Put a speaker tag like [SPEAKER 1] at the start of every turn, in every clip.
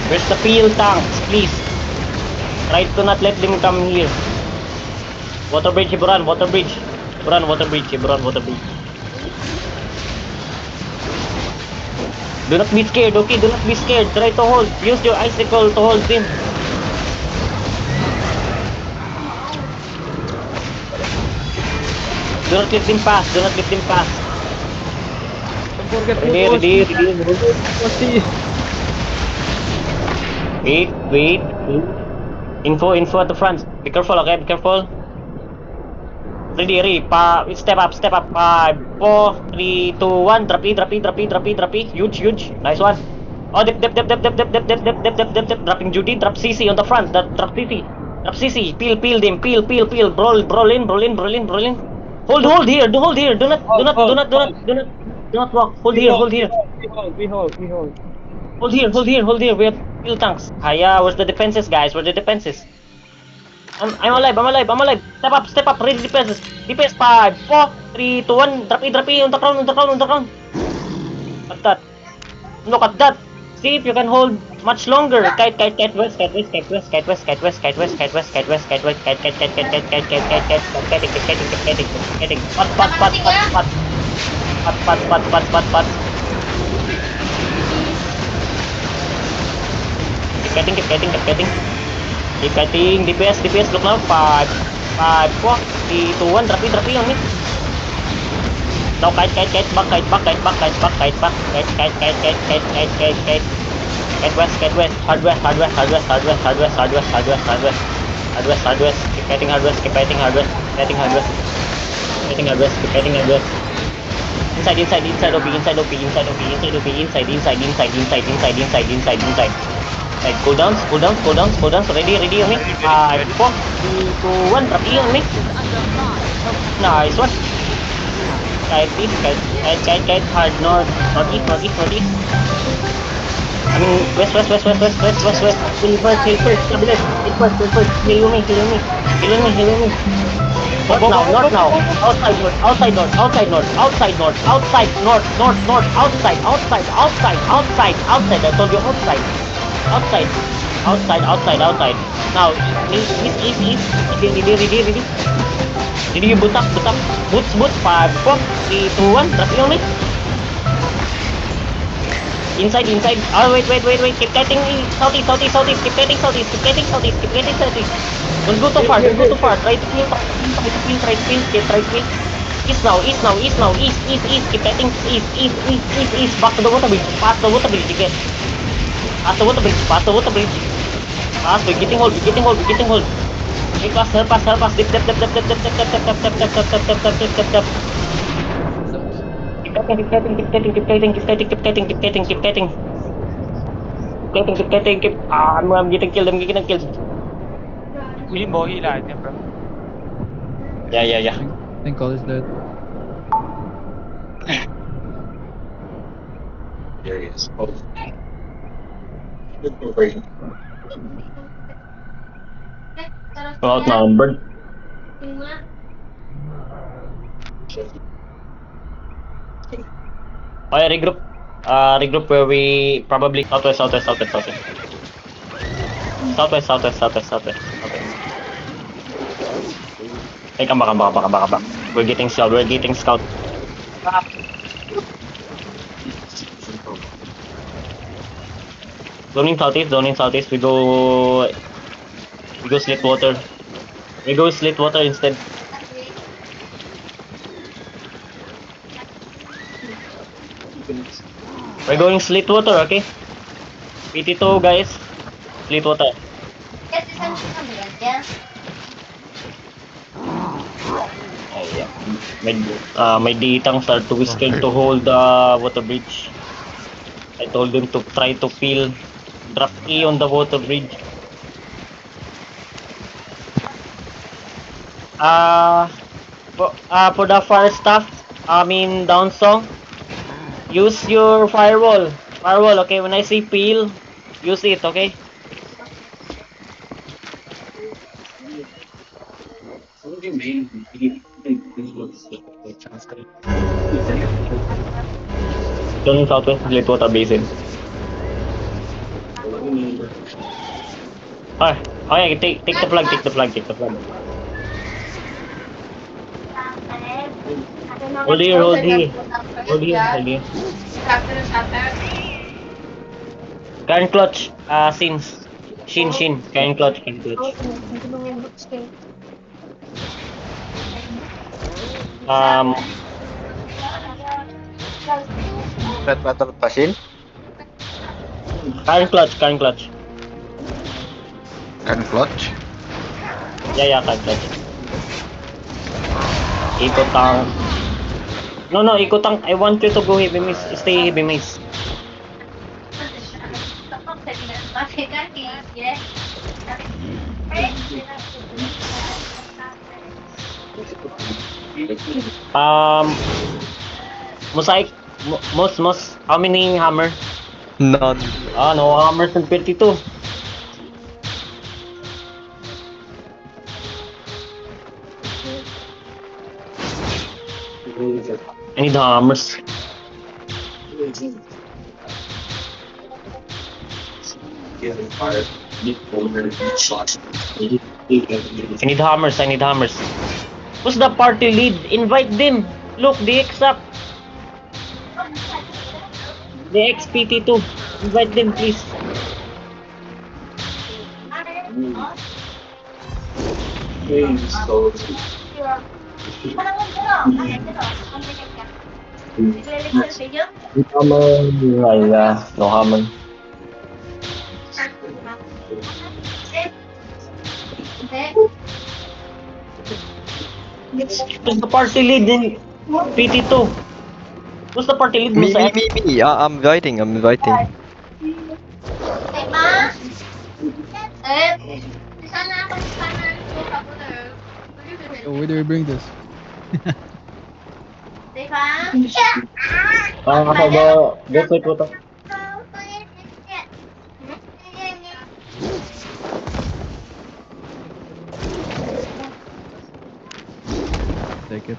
[SPEAKER 1] Where's the peel tanks, please? Try to not let them come here. Water bridge, Iburan, water bridge. Iburan, water bridge, Iburan, water bridge. Do not be scared, okay? Do not be scared. Try to hold. Use your icicle to hold them. Do not let them pass. Do not let them pass.
[SPEAKER 2] Don't forget
[SPEAKER 1] Ready,
[SPEAKER 2] Root
[SPEAKER 1] ready,
[SPEAKER 2] OC.
[SPEAKER 1] ready.
[SPEAKER 2] OC.
[SPEAKER 1] Wait. Info at the front. Be careful, okay? Be careful. Ready. Step up. 5, 4, 3, 2, 1. Drop E. Huge. Nice one. Oh, dip. Dropping Judy. Drop CC on the front. Drop CC. Drop CC. Peel them. Peel. Roll in. Hold here. Do not walk. Hold here.
[SPEAKER 2] We hold.
[SPEAKER 1] Hold here. We have peel tanks. Hiya, where's the defenses, guys? Where's the defenses? I'm alive. Step up. Ready defenses. Defense 5, 4, 3, 2, 1. Drop E on the ground. At that. Look at that. See if you can hold much longer. Kite west. Keep kiting. Pat. Keep kiting. DPS, look now. 5, 4, 3, 2, 1. Drop E on me. Now kite back. Kite west. Hard west. Keep kiting hard west. Keep kiting hard west. Inside OP. Inside. Like cool downs. Ready on me. 5, 4, 3, 2, 1. Drop E on me. Nice one. Kite. Hard northeast. I mean west. Hill first. Stabilize. Hill first. Heal me. North now. Outside north. Outside. I told you outside. Now east. Ready. Did you boot up? Boots. 5, 4, 3, 2, 1. Drop me on me. Inside. Oh, wait. Keep getting southeast. Keep getting southeast. Don't go too far. Try to peel. Try to peel. East now. East. Keep getting east. Back to the water bridge. Past the water bridge again. Past the water bridge. Pass. We're getting hold. Help us. Dip. Keep getting. I'm getting killed.
[SPEAKER 3] Limbo, hila niya, bro.
[SPEAKER 1] Yeah.
[SPEAKER 2] I think all is dead.
[SPEAKER 1] There he is. Oh. Outnumbered. Okay, regroup. Regroup where we probably southwest. Southwest. Hey, come back. We're getting scout. Zoning southeast. We go slit water. Instead. We're going slit water, okay? PT2 guys. Slit water. Oh yeah. My D-tanks are too scared to hold the water bridge. I told them to try to peel. Drop E on the water bridge. For the fire stuff, down song, use your firewall. Okay? When I say peel, use it, okay? Doon southwest Litwater Basin. Okay, take the flag, take the flag, take the flag. Hold here, hold here. Hold here, hold here. Current clutch, since. Shin, current clutch. Um,
[SPEAKER 4] Red Battle Machine
[SPEAKER 1] current clutch.
[SPEAKER 4] and Clutch.
[SPEAKER 1] Yeah, current clutch. Eco tank. No, eco tank. I want you to go heavy miss. Stay heavy miss. Um, Mosaic, Mos. How many hammer?
[SPEAKER 5] None.
[SPEAKER 1] No hammers in 22. I need hammers. I need hammers. Who's the party lead? Invite them. Look, the X up. The XPT2. Invite them, please. Hammer. No hammer. Who's the party lead in PT2? Who's the party lead,
[SPEAKER 5] Me, me,
[SPEAKER 1] Mosaic?
[SPEAKER 5] me, me. I'm inviting. I'm inviting.
[SPEAKER 2] So where do we bring this?
[SPEAKER 1] Just wait, wait.
[SPEAKER 2] Take it.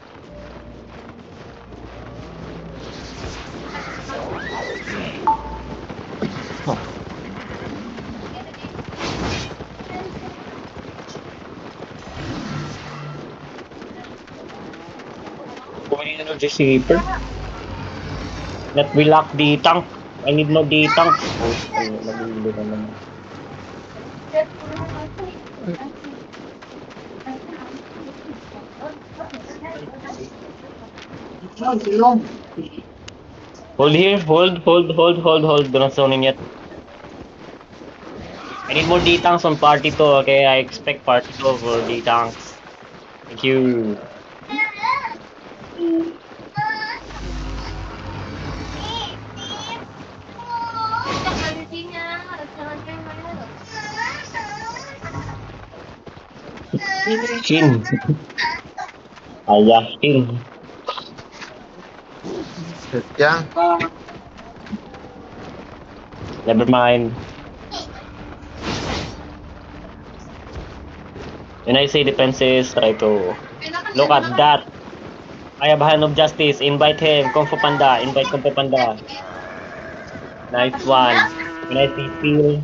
[SPEAKER 1] Pwede energy saver. Let we lock the tank. I need more the tanks. Nabili na naman. Hold here. Hold. Do not zone in yet. I need more D-tanks on party 2, okay? I expect party 2 for D-tanks. Thank you. Shin. Shin.
[SPEAKER 4] Yeah.
[SPEAKER 1] Never mind. When I say defenses, try to look at that. I have hand of justice. Invite him. Kung Fu Panda. Invite Kung Fu Panda. Nice one. When I see steal,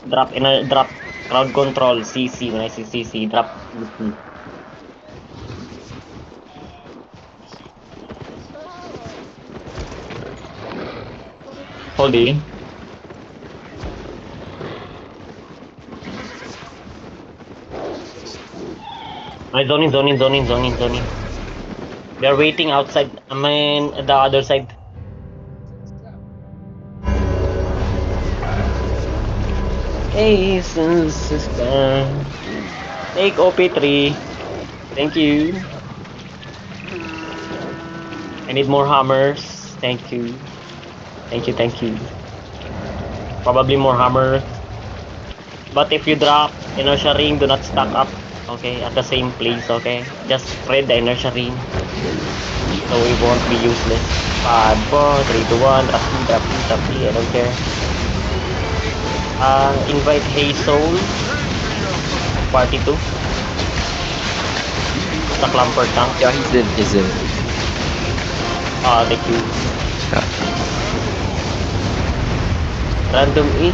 [SPEAKER 1] drop crowd control. CC. When I see CC, drop CC. Holding. I zone in. They're waiting outside. I mean, the other side. Hey, sister. Take OP3. Thank you. I need more hammers. Thank you. Thank you. Probably more hammer. But if you drop inertia ring, do not stack up. Okay, at the same place. Okay, just spread the inertia ring, so it won't be useless. 5, 4, 3, 2, 1. Drop E. I don't care. Invite Hey Soul. Party 2. Sa Clamper tank.
[SPEAKER 5] Yeah, he's in. He's in.
[SPEAKER 1] Thank you.
[SPEAKER 5] Yeah.
[SPEAKER 1] Random E.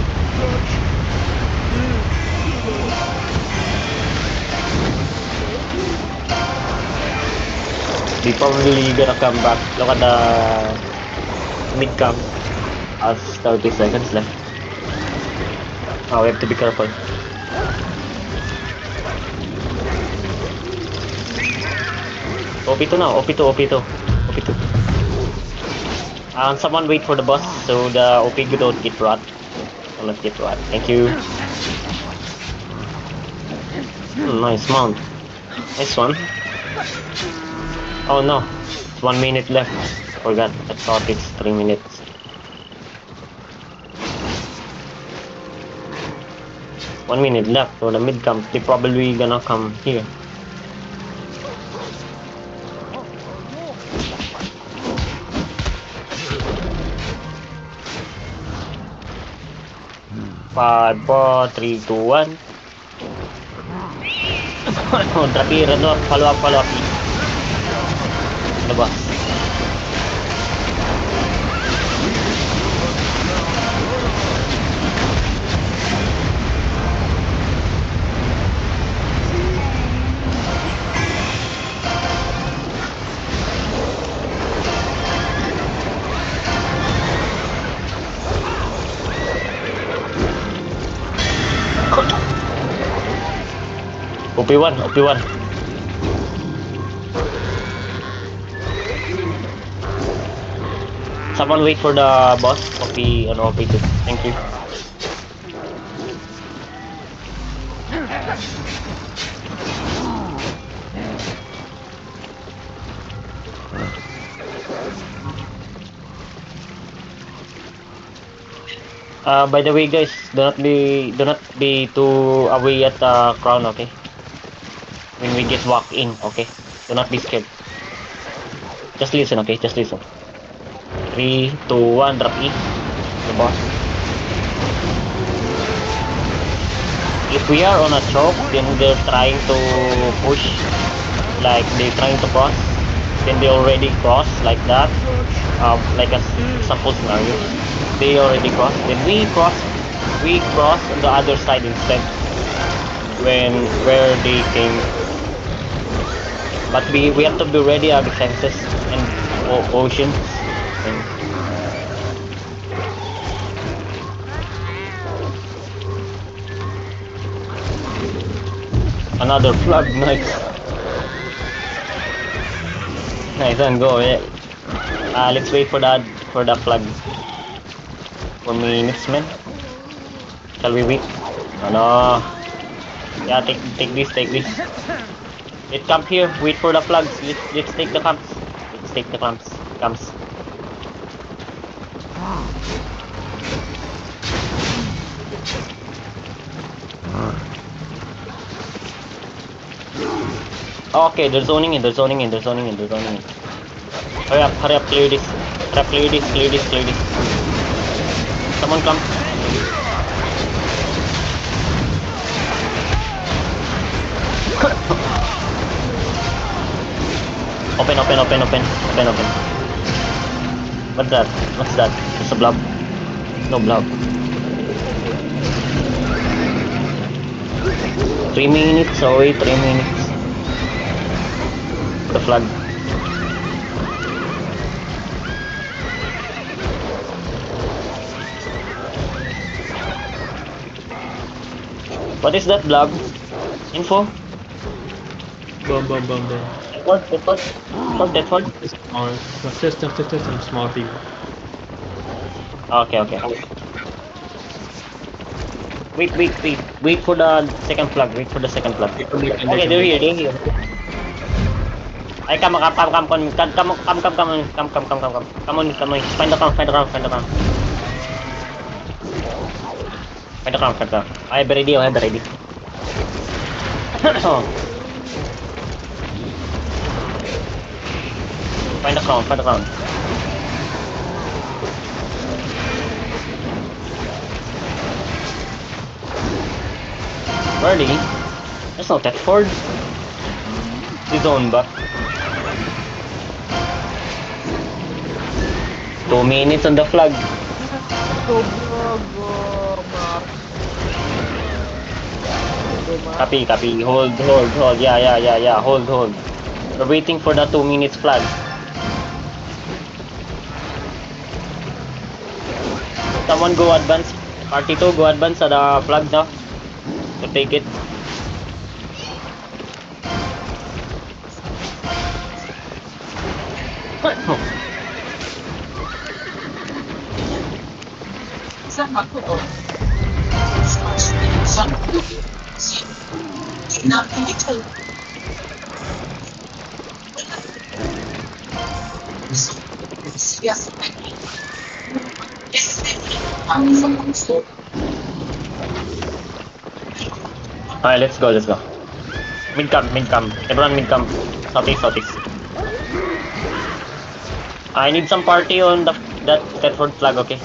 [SPEAKER 1] They probably gonna come back. Look at the mid camp. As 30 seconds left. Oh, we have to be careful. OP2 now, OP2, OP2, OP2. Someone wait for the boss so the OP don't get rot. Will not get rot. Thank you. Nice mount. Nice one. Oh no, it's 1 minute left. Forgot. I thought it's 3 minutes. One minute left for the mid camp. They probably gonna come here. Five, four, three, two, one. Tapi run up, follow up. Ano ba? OP1, OP1. Someone wait for the boss. OP and OP2. Thank you. By the way, guys, do not be too away at the crown, okay? When we get walk in, okay? Do not be scared. Just listen, okay? Just listen. 3, 2, 1, drop E. The boss. If we are on a choke, then they're trying to push, like they're trying to cross. Then they already cross like that. Like a sample scenario. They already crossed. Then we cross on the other side instead. Where they came. But we have to be ready our defenses and oceans. And another plug, nice. Nice and go. Let's wait for the plug. 4 minutes, man. Shall we wait? Oh, no. Yeah, take this. Let's camp here. Wait for the plugs. Let's take the camps. Let's take the camps. Okay, they're zoning in. Hurry up, clear this. Clear this. Someone come. Open. What's that? It's a blob. No blob. 3 minutes, sorry, 3 minutes. The flag. What is that blob? Info?
[SPEAKER 6] Bomb.
[SPEAKER 1] Deadford?
[SPEAKER 6] Just some small thing.
[SPEAKER 1] Okay. Wait for the second flag. Okay, they're here. I come on. Come on. Find the ground. I have ready. Find the ground. Ready? That's not that Ford. His own back. 2 minutes on the flag. Copy. Hold. Yeah. Hold. We're waiting for the 2 minutes flag. Someone go advance. Party 2, go advance sa the flag now. To take it. Alright, let's go, let's go. Mid camp, mid camp. Everyone mid camp. Southeast, southeast. I need some party on that Thetford flag, okay?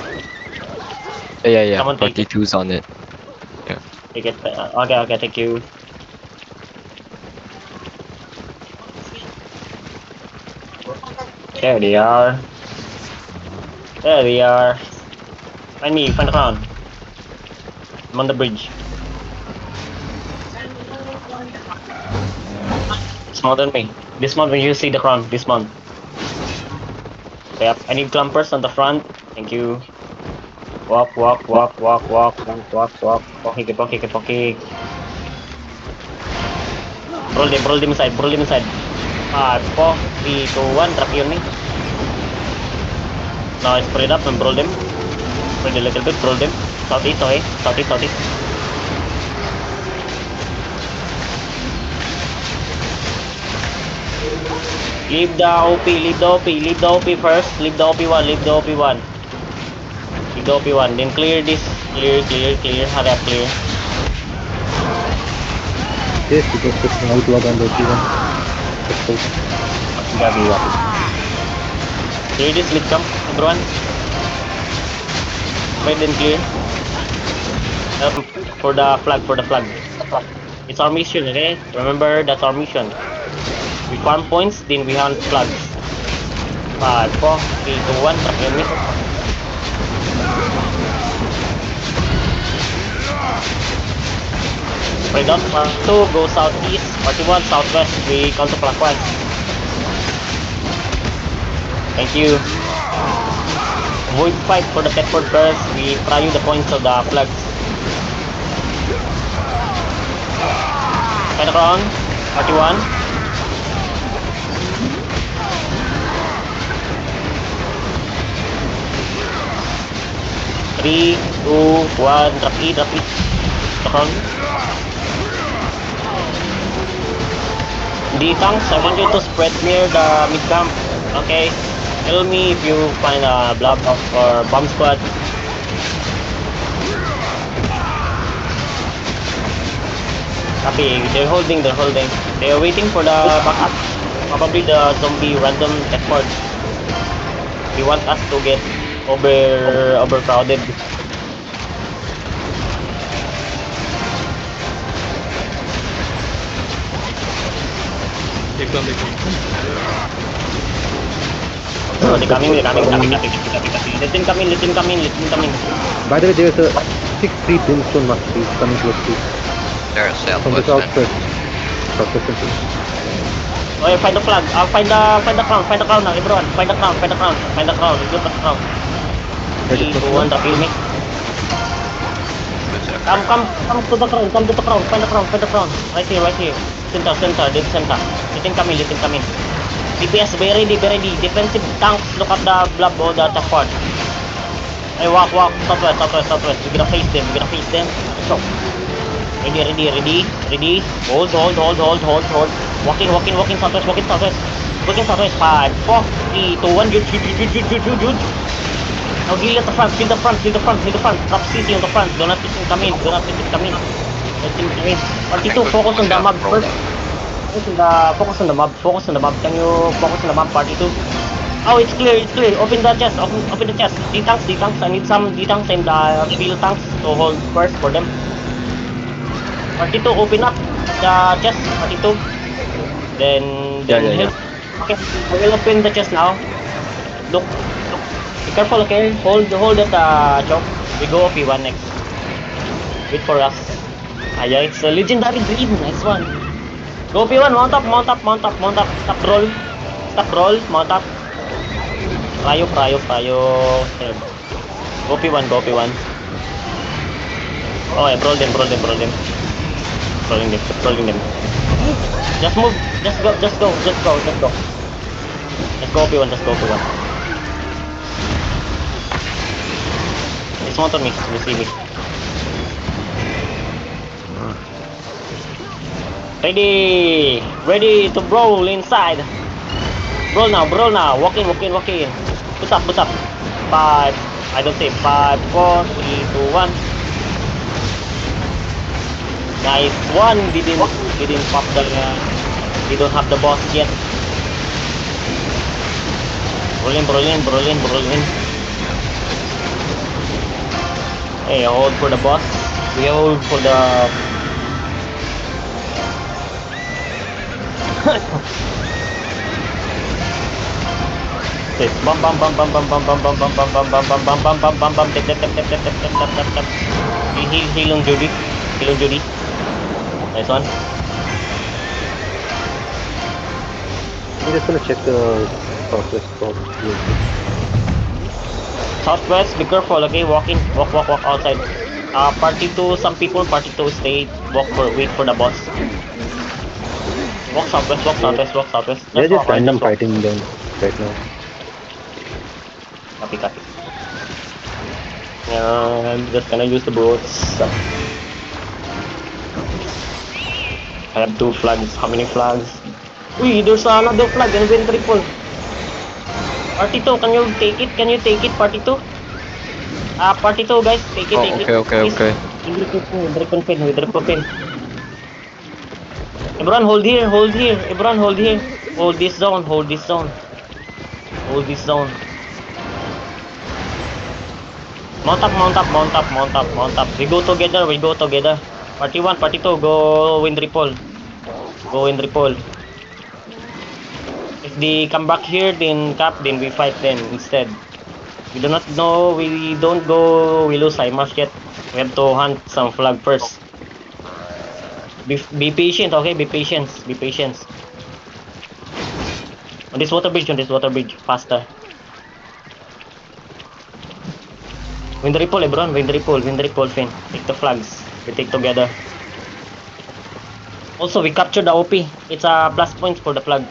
[SPEAKER 5] Yeah.
[SPEAKER 1] Someone take
[SPEAKER 5] Party
[SPEAKER 1] it.
[SPEAKER 5] 2's on it.
[SPEAKER 1] Take it. Okay, thank you. There they are. There they are. Find me, find the crown. I'm on the bridge. Dismount on me. Dismount when you see the crown. Dismount. Yep, I need clumpers on the front. Thank you. Walk. Poke. Roll them inside. 5, 4, 3, 2, 1. Drop you on me. Now I spread up and roll them. Spread a little bit, roll them. Southeast, okay. Southeast. Leave the OP first. Leave the OP1. Leave the OP1. Then clear this. Clear. Hurry up, clear.
[SPEAKER 4] Yes, you can put an outlog on the T1.
[SPEAKER 1] Gabi. Clear this, mid camp, everyone. Right, then clear. For the flag. It's our mission, okay? Remember, that's our mission. We farm points, then we hunt flags. 5, 4, 3, 2, 1, drop your mid. Spread out, part 2, go southeast, party 1, southwest, we counterclockwise. Thank you. Avoid fight for the Thetford first, we try the points of the flags. Find the crown, party 1. 3, 2, 1, drop it. The crown. The tanks, I want you to spread near the mid camp. Okay? Tell me if you find a blob or bomb squad. Copy, they're holding. They are waiting for the backup. Probably the zombie random Thetford. They want us to get overcrowded.
[SPEAKER 6] They come.
[SPEAKER 1] Oh, they're coming. Copy. Let them come in.
[SPEAKER 4] By the way, there's a 6-3 brimstone must be coming close to
[SPEAKER 5] They're
[SPEAKER 4] from the
[SPEAKER 5] southwest.
[SPEAKER 4] southwest.
[SPEAKER 1] Oh, yeah, find the flag. Find the crown now, everyone. Find the crown. Look at the crown. 3, 2, 1, drop you, mate. Come to the crown. Find the crown. Right here. Center. Let him come in. DPS, be ready. Defensive tanks, look at the blob or the Thetford. Hey, walk. Southwest. We're gonna face them. Let's go. Ready. Hold. Walking southwest. 5, 4, 3, 2, 1. Shoot. Now heal at the front. Drop CC on the front. Do not let him come in. Let him come in. Party 2, focus on the mob first. Focus on the mob. Can you focus on the mob, party 2? Oh, it's clear. Open the chest. D-tanks. I need some D-tanks and field tanks to hold first for them. Party 2, open up the chest, party 2. Then
[SPEAKER 5] Yeah.
[SPEAKER 1] Okay, I will open the chest now. Look. Be careful, okay? Hold that choke. We go OP1 next. Wait for us. Yeah, it's a legendary dream. Nice one. Go P1, mount up, mount up, mount up, mount up. Stop roll. Stop roll, mount up. Prayo. Third. Go P1, go P1. Oh, yeah, roll them. Rolling them. Just move, just go. Just go P1, just go P1. Dismount on me, you see me. Ready to brawl inside. Brawl now. Walk in. Push up. 5, I don't say 5, 4, 3, 2, 1. Nice one, didn't pop the, we don't have the boss yet. Roll in. Hey, hold for the boss. We hold for the... Okay, bam. Tap. Heal on Judy. Nice one.
[SPEAKER 4] I'm just gonna check the southwest spot.
[SPEAKER 1] Southwest, be careful, okay? Walk outside. Party 2, some people, party 2 stay, wait for the boss. Walk southwest.
[SPEAKER 4] They're just
[SPEAKER 1] walk, right?
[SPEAKER 4] random
[SPEAKER 1] Just walk.
[SPEAKER 4] fighting them right now.
[SPEAKER 1] Copy. Yeah, I'm just gonna use the boats. I have 2 flags. How many flags? Uy, there's another flag and win triple. Party 2, can you take it? Party 2? Party 2, guys. Take it.
[SPEAKER 5] Okay.
[SPEAKER 1] With reconfirm. Everyone hold here. Everyone hold here. Hold this zone. Mount up. We go together. Party 1, party 2, go win triple. If they come back here, then we fight them instead. We do not know, we don't go, we lose IMAS yet. We have to hunt some flag first. Be patient, okay? Be patient. On this water bridge, faster. Win the ripple, Lebron. Win the ripple, Finn. Take the flags. We take together. Also, we captured the OP. It's a plus points for the flag.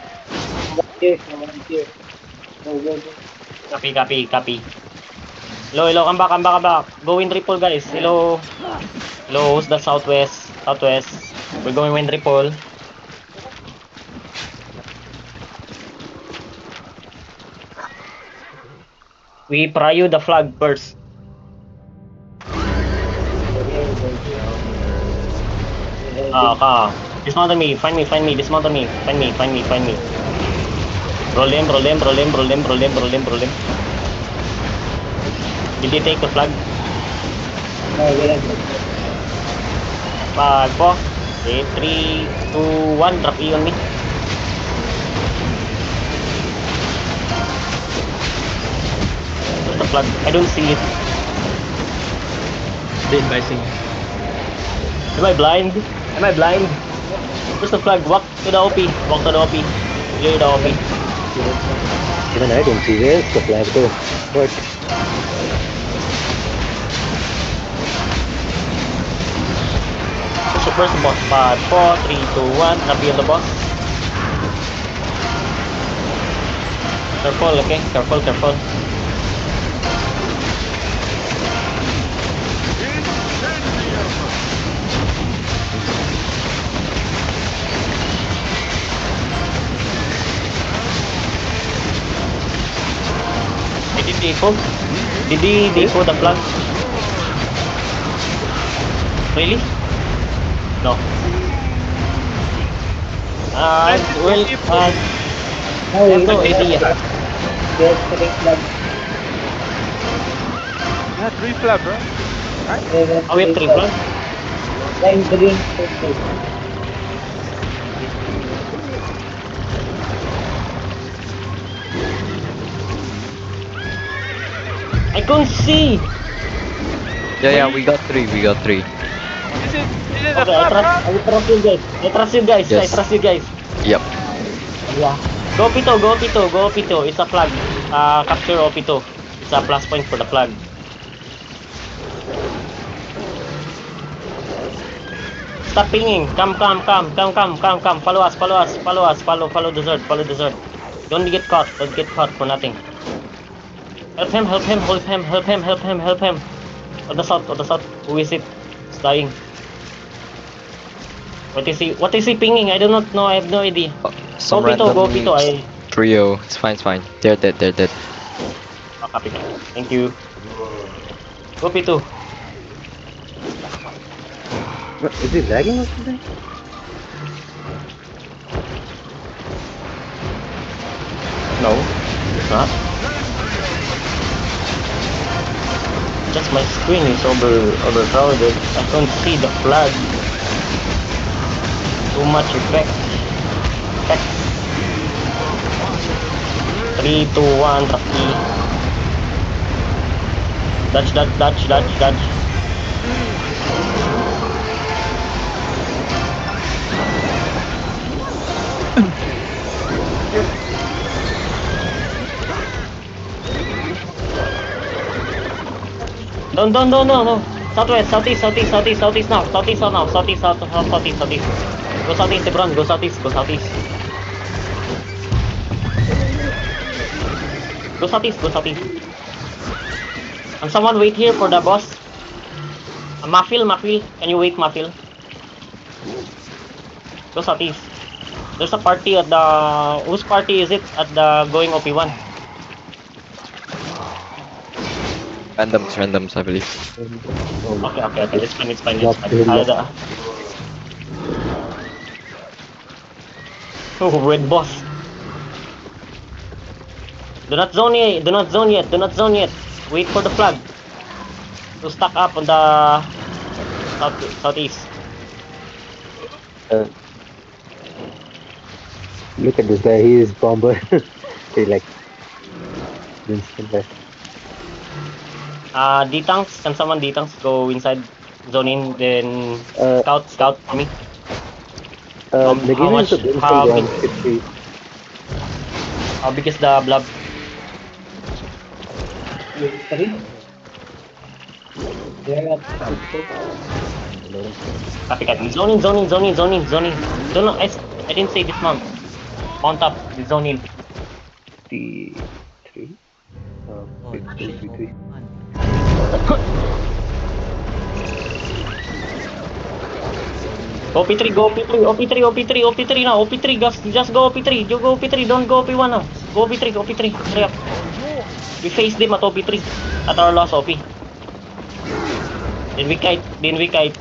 [SPEAKER 1] Copy. Hello, come back. Go win triple, guys. Hello, who's the southwest? We're going win triple. We prio the flag first. Dismount on me. Find me. Dismount on me. Find me. Roll them. Did they take the flag? 5, 4, 3, 2, 1. Drop E on me. Where's the flag? I don't see it.
[SPEAKER 6] Dead by sing.
[SPEAKER 1] Am I blind? Where's the flag? Walk to the OP. Clear the OP.
[SPEAKER 4] Even I don't see where's the flag though. What?
[SPEAKER 1] Where's the boss? 5, 4, 3, 2, 1. Drop E on the boss. Careful, okay? Careful. Did he default? Did he default the flag? Really? No. I have no idea.
[SPEAKER 3] Yeah, 3 flag, bro.
[SPEAKER 1] Oh, we have 3 flags? I can't see!
[SPEAKER 5] Yeah, we got three.
[SPEAKER 3] This is the
[SPEAKER 1] Okay,
[SPEAKER 3] club, bro.
[SPEAKER 1] I trust you guys. I trust you guys. I
[SPEAKER 5] Yes.
[SPEAKER 1] trust you guys.
[SPEAKER 5] Yep.
[SPEAKER 1] Yeah. Go Pito, go Pito, go Pito. It's a flag. Capture Opito. It's a plus point for the flag. Stop pinging. Come. Follow us. Follow the Zerd. Don't get caught. Don't get caught for nothing. Help him. On the south. Who is it? It's dying. What is he pinging? I do not know. I have no idea.
[SPEAKER 5] Some
[SPEAKER 1] Go Pito,
[SPEAKER 5] random
[SPEAKER 1] go Pito.
[SPEAKER 5] trio. It's fine. They're dead.
[SPEAKER 1] Copy. Thank you. Go Pito.
[SPEAKER 4] What, is he lagging or something?
[SPEAKER 1] No, it's not. Just my screen is overcrowded. I can't see the flag. Too much effect. 3, 2, 1, drop E. Dodge. No. Southwest now. Southeast. Go southeast, Lebron. Go southeast. Go southeast. And someone wait here for the boss. Mafil. Can you wait, Mafil? Go southeast. There's a party at the... Whose party is it at the going OP1?
[SPEAKER 5] Randoms, I believe.
[SPEAKER 1] Okay. It's fine. Oh, red boss. Do not zone yet. Wait for the flag to stack up on the southeast.
[SPEAKER 4] Look at this guy. He is bomber. He like instant back.
[SPEAKER 1] D-tanks, can someone D-tanks go inside zone in, then scout for me?
[SPEAKER 4] The
[SPEAKER 1] how
[SPEAKER 4] game
[SPEAKER 1] much-
[SPEAKER 4] is the
[SPEAKER 1] how
[SPEAKER 4] ground
[SPEAKER 1] big-
[SPEAKER 4] 50.
[SPEAKER 1] How big is the blob? Copy. Zone in. Don't know, I didn't say dismount. Mount up, zone in.
[SPEAKER 4] 53. 53.
[SPEAKER 1] OP3 now. OP3, just go OP3. You go OP3, don't go OP1 now. Go OP3. Hurry up. We face them at OP3. At our loss OP. Then we kite.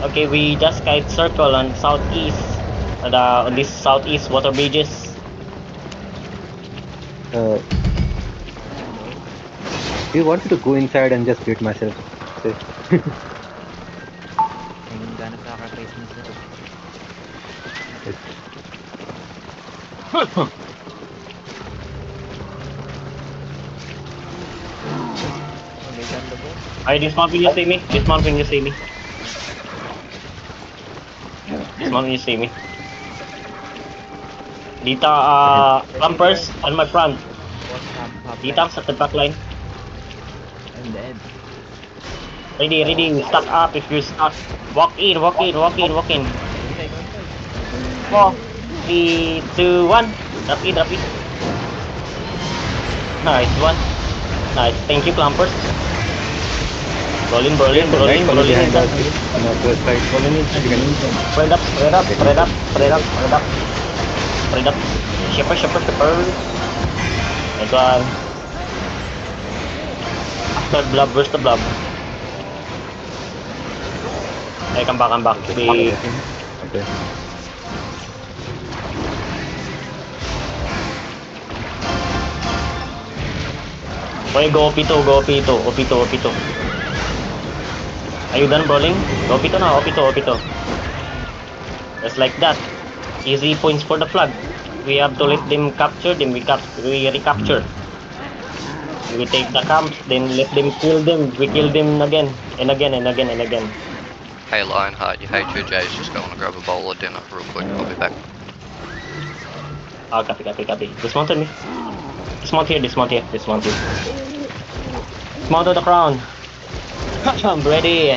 [SPEAKER 1] Okay, we just kite circle on southeast. On this southeast water bridges.
[SPEAKER 4] Do you want me to go inside and just beat myself? Say.
[SPEAKER 7] Ayun, gano'n sacrifice mo sir. Oh, may ganda po.
[SPEAKER 1] Ay, dismount when you see me. Dita, campers on my front.
[SPEAKER 7] What camp
[SPEAKER 1] Dita at the back line.
[SPEAKER 7] I'm dead.
[SPEAKER 1] Ready. Stack up if you're stuck. Walk in. 4, 3, 2, 1. Drop it. Nice one. Nice. Thank you, clampers. Rolling.
[SPEAKER 4] Behind us on the west side.
[SPEAKER 1] Spread up. Shipper. Nice one. After blob, where's the blob? Okay, come back.
[SPEAKER 4] Okay.
[SPEAKER 1] Okay, go Opito. Are you done brawling? Go Opito now, Opito. Just like that. Easy points for the flag. We have to let them capture them, we recapture. We take the camps, then let them kill them. We kill them again and again.
[SPEAKER 6] Hey Lionheart, you hate your J's, just go and grab a bowl of dinner real quick, I'll be back.
[SPEAKER 1] Oh, copy. Dismount on me. Dismount here. Dismount to the crown. I'm ready.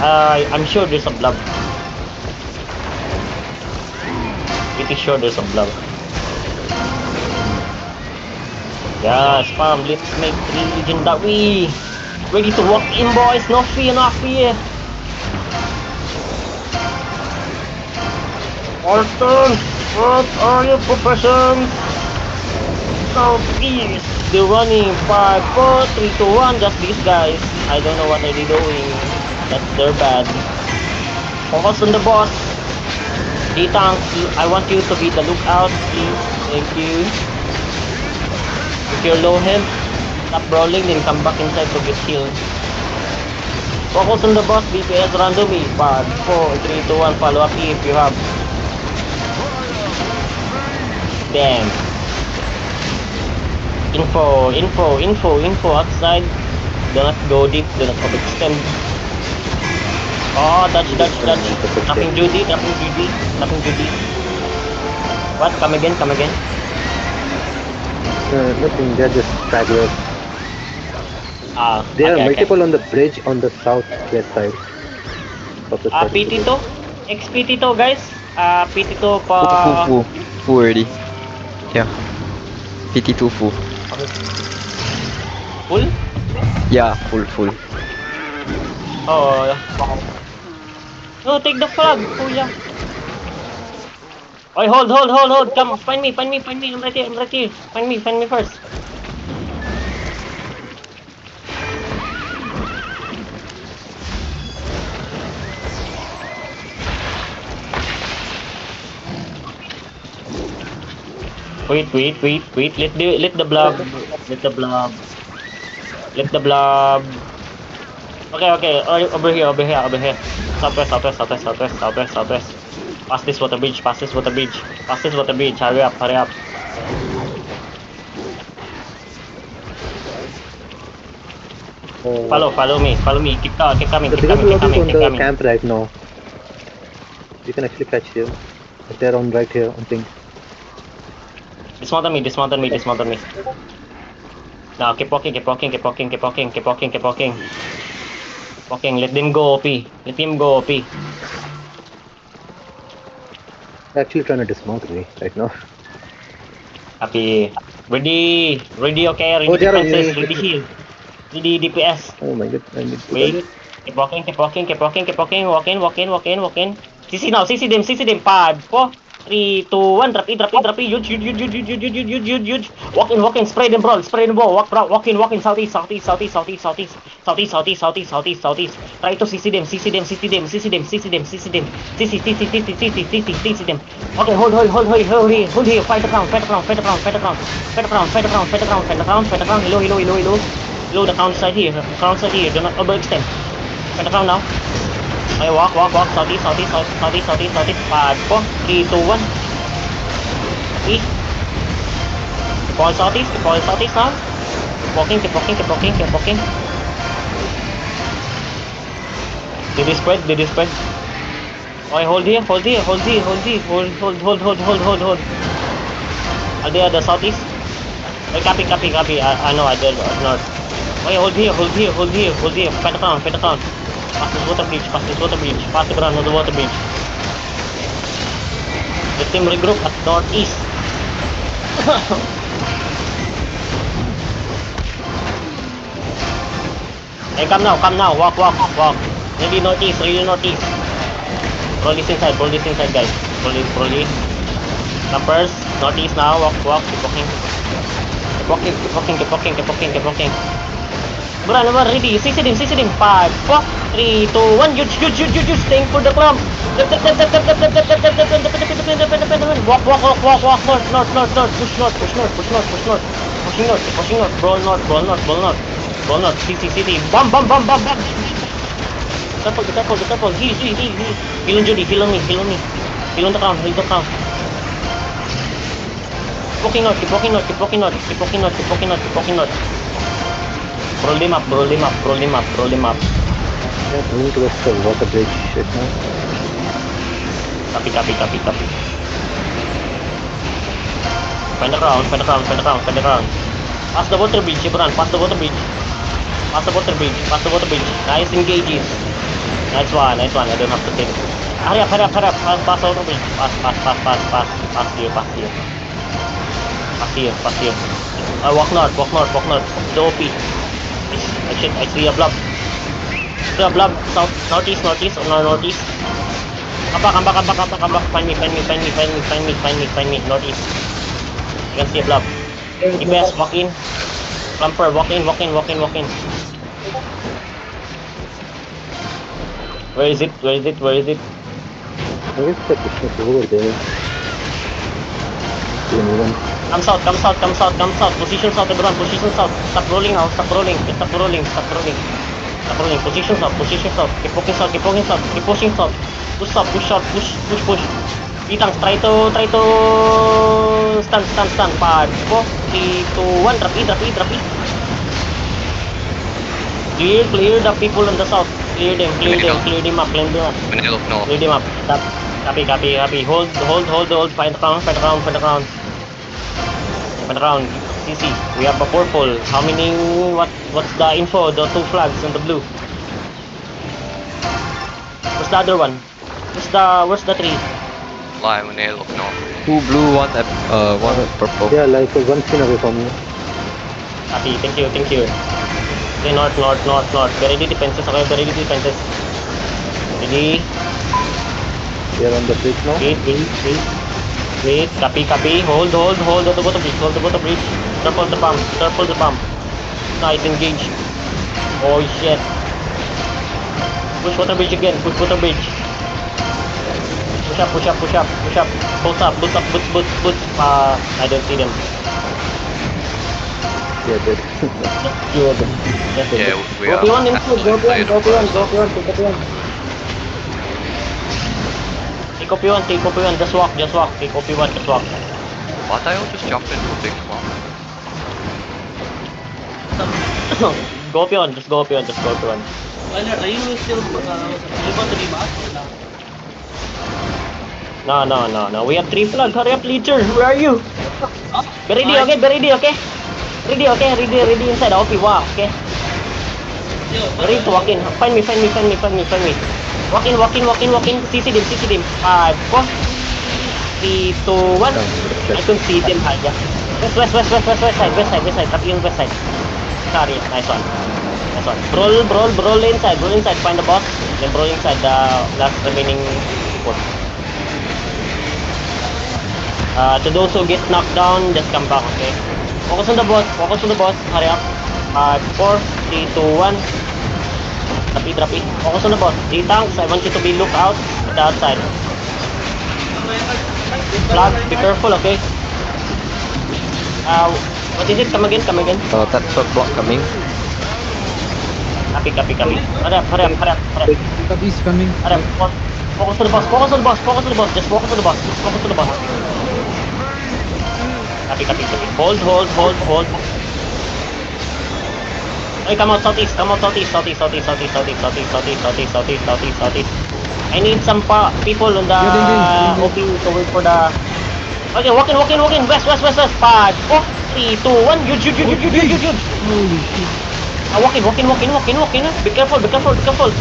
[SPEAKER 1] I'm sure there's a blob. Pretty sure there's a blob. Yeah, spam. Let's make 3 legendary. Ready to walk in, boys. No fear. Alton, what are your professions? Southeast. They're running 5, 4, 3, 2, 1. Just these guys. I don't know what are they doing. They're bad. Focus on the boss. D-Tank, I want you to be the lookout, please. Thank you. If you're low health, stop brawling, then come back inside to get healed. Focus on the boss, DPS randomly. 5, 4, 3, 2, 1. Follow up E if you have. Damn. Info outside. Do not go deep, do not overextend. Oh, dodge. Dropping Judy. What? Come again?
[SPEAKER 4] Nothing, they're just stragglers. There are multiple on the bridge on the southwest side. Southwest side of the bridge.
[SPEAKER 1] PT2? XPT2 guys? PT2 pa...
[SPEAKER 5] Full already. Yeah. PT2 full.
[SPEAKER 1] Full?
[SPEAKER 5] Yeah, full.
[SPEAKER 1] Oh, no, take the flag, kuya. Oi, hold. Come, find me. I'm right here. Find me first. Wait. Let the blob. Okay. Over here. Southwest. Pass this water bridge. Hurry up. Follow me. Keep coming.
[SPEAKER 4] The bigger blob is on the camp right now. You can actually catch him. They're on right here on pink.
[SPEAKER 1] Dismount on me. Now keep walking. Let them go OP.
[SPEAKER 4] They're actually trying to dismount me right now.
[SPEAKER 1] Happy. Ready, okay, ready
[SPEAKER 4] Oh, they are on
[SPEAKER 1] defenses,
[SPEAKER 4] you.
[SPEAKER 1] ready heal. Ready DPS.
[SPEAKER 4] Oh my god, I need to
[SPEAKER 1] Wait. Keep walking. Walking. CC them. 5, 4, 3, 2, 1. Drop it. Huge. Walking. Spray them, bro. Walk in. Southeast. Try to CC them. CC them. CC them. Okay, hold here. Fight the crown. Hello, the crown side here. Do not overextend. Fight the crown now. Okay, walk. Southeast. 5, 4, 3, 2, 1. East. Keep on southeast now. Keep walking. Did they spread? Okay, hold here. Hold. Are they at the southeast? Okay, copy. I know, I did north. Okay, hold here. Fight the crown. Pass this water bridge. Pass the ground on the water bridge. Let them regroup at northeast. Hey, come now. Walk. Really northeast. Roll this inside, guys. Roll. Numbers, northeast now. Walk. Keep walking. Bro, ready. CC them. 5, 4, 3, 2, 1. Huge. Staying for the clump. Left. Walk. North. Push north. Pushing north. Brawl north. CC. Bam. Careful. Heal on Judy. Heal on me. Heal on the crown. Keep walking north. Roll him up, roll him up, roll him up, roll him up.
[SPEAKER 4] Yeah, moving towards the water bridge right now.
[SPEAKER 1] Copy. Find the ground. Pass the water bridge, Gibran, pass the water bridge. Pass the water bridge. Nice engages. Nice one, I don't have to take it. Hurry up, pass the water bridge. Pass here. Walk north. The OP. Shit, I see a blob. South, northeast, or northeast. Come back. Find me. Northeast. You can see a blob. DPS, walk in. Plumper, walk in. Where is it?
[SPEAKER 4] Where is that business over there? Anyone?
[SPEAKER 1] Come south. Position south, everyone. Position south. Stop rolling now. Stop rolling. Position south. Keep walking south. Keep pushing south. Push. Itang, try to stand. 5, 4, 3, 2, 1. Drop E. Clear the people on the south. Clear them up.
[SPEAKER 6] Manila north.
[SPEAKER 1] Clear them up. Stop. Copy. Hold. Find the ground. CC. We have a purple. How many? What's the info? The 2 flags and the blue. Where's the other one? Where's the 3?
[SPEAKER 6] Lie, Manila north.
[SPEAKER 5] 2 blue, 1 purple.
[SPEAKER 4] Yeah, like 1 scene away from you.
[SPEAKER 1] Copy. Thank you. Okay, north. Get ready defenses. Ready.
[SPEAKER 4] We are on the bridge now.
[SPEAKER 1] Wait. Copy. Hold the water bridge. Turtle the bomb. Nice, engage. Oh shit. Push water bridge again. Push up. Push up. Boots up. Boots. I don't see them.
[SPEAKER 4] Yeah, dead.
[SPEAKER 1] Few of them. That's it.
[SPEAKER 6] Yeah, we
[SPEAKER 1] Go
[SPEAKER 6] are.
[SPEAKER 1] P1 inside. Go P1. Take P1. Just walk. Take P1. Just walk.
[SPEAKER 6] Why they all just jump into a big swamp?
[SPEAKER 1] Go P1. Just go P1.
[SPEAKER 8] Are you still to be back?
[SPEAKER 1] No. We have 3 flags. Hurry up, leader. Where are you? Be ready, okay? Ready inside the OP. Wow, okay? Ready to walk in. Find me. Walk in. CC them. 5, 4, 3, 2, 1. I don't see them. West side. Up in west side. Sorry, nice one. Brawl inside. Find the boss. Then brawl inside the last remaining support. To those who get knocked down, just come back, okay? Focus on the boss. Hurry up. 5, 4, 3, 2, 1. Drop it. Focus on the boss. 3 tanks. I want you to be lookout at the outside. Flag, be careful, okay? What is it? Come again.
[SPEAKER 5] That shot block coming.
[SPEAKER 1] Copy. Hurry up.
[SPEAKER 2] Copy's coming.
[SPEAKER 1] Hurry up. Focus on the boss. Just focus on the boss. Copy. Hold. Hey, come out southeast. I need some people on the
[SPEAKER 2] Getting.
[SPEAKER 1] OP to wait for the... Okay, walk in. West. 5, 4, 3, 2, 1. Huge.
[SPEAKER 2] Holy shit.
[SPEAKER 1] Walk in. Be careful. Dip. Be careful.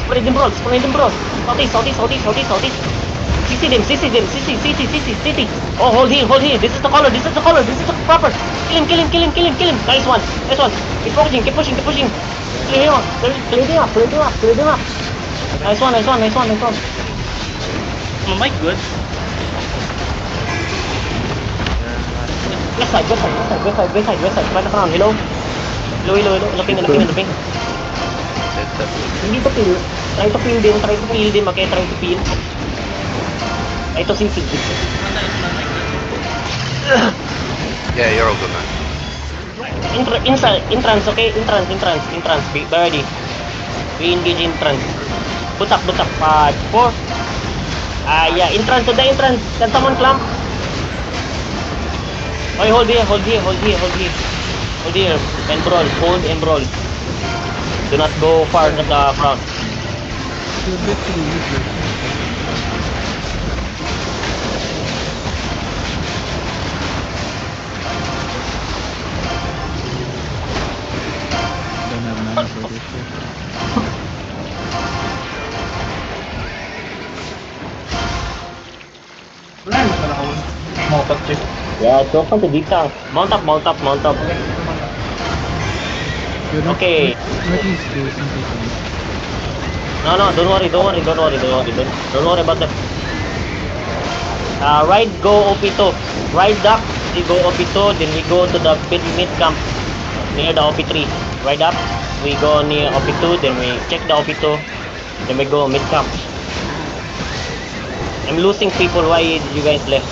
[SPEAKER 1] Spray them, bro. Southeast. CC them. Oh, hold here. This is the color. This is the proper. Kill him. Nice one. Keep pushing. Clear him up. Nice one.
[SPEAKER 8] My mic good.
[SPEAKER 1] West side. Find the ground. Hello. Looking. Hindi to peel. Try to peel them. Okay, try to peel. Try to CC.
[SPEAKER 6] Yeah, you're all good, man.
[SPEAKER 1] Entrance, okay? Entrance. Be ready. We engage entrance. Put up. 5, 4. Yeah, entrance. Can someone clamp? Okay, hold here. Hold here, and brawl, hold and brawl. Do not go far to the front.
[SPEAKER 2] You're back to the usual. Don't have mana for this shit.
[SPEAKER 1] Yeah, don't come to deep tank. Mount up, mount up, mount up.
[SPEAKER 2] You're not,
[SPEAKER 1] Okay.
[SPEAKER 2] What is this?
[SPEAKER 1] No, no, don't worry, don't worry, don't worry, don't worry, don't worry about them. Ride go OP2. Ride up, we go OP2, then we go to the mid camp near the OP3. Ride up, we go near OP2, then we check the OP2, then we go mid camp. I'm losing people, why you guys left?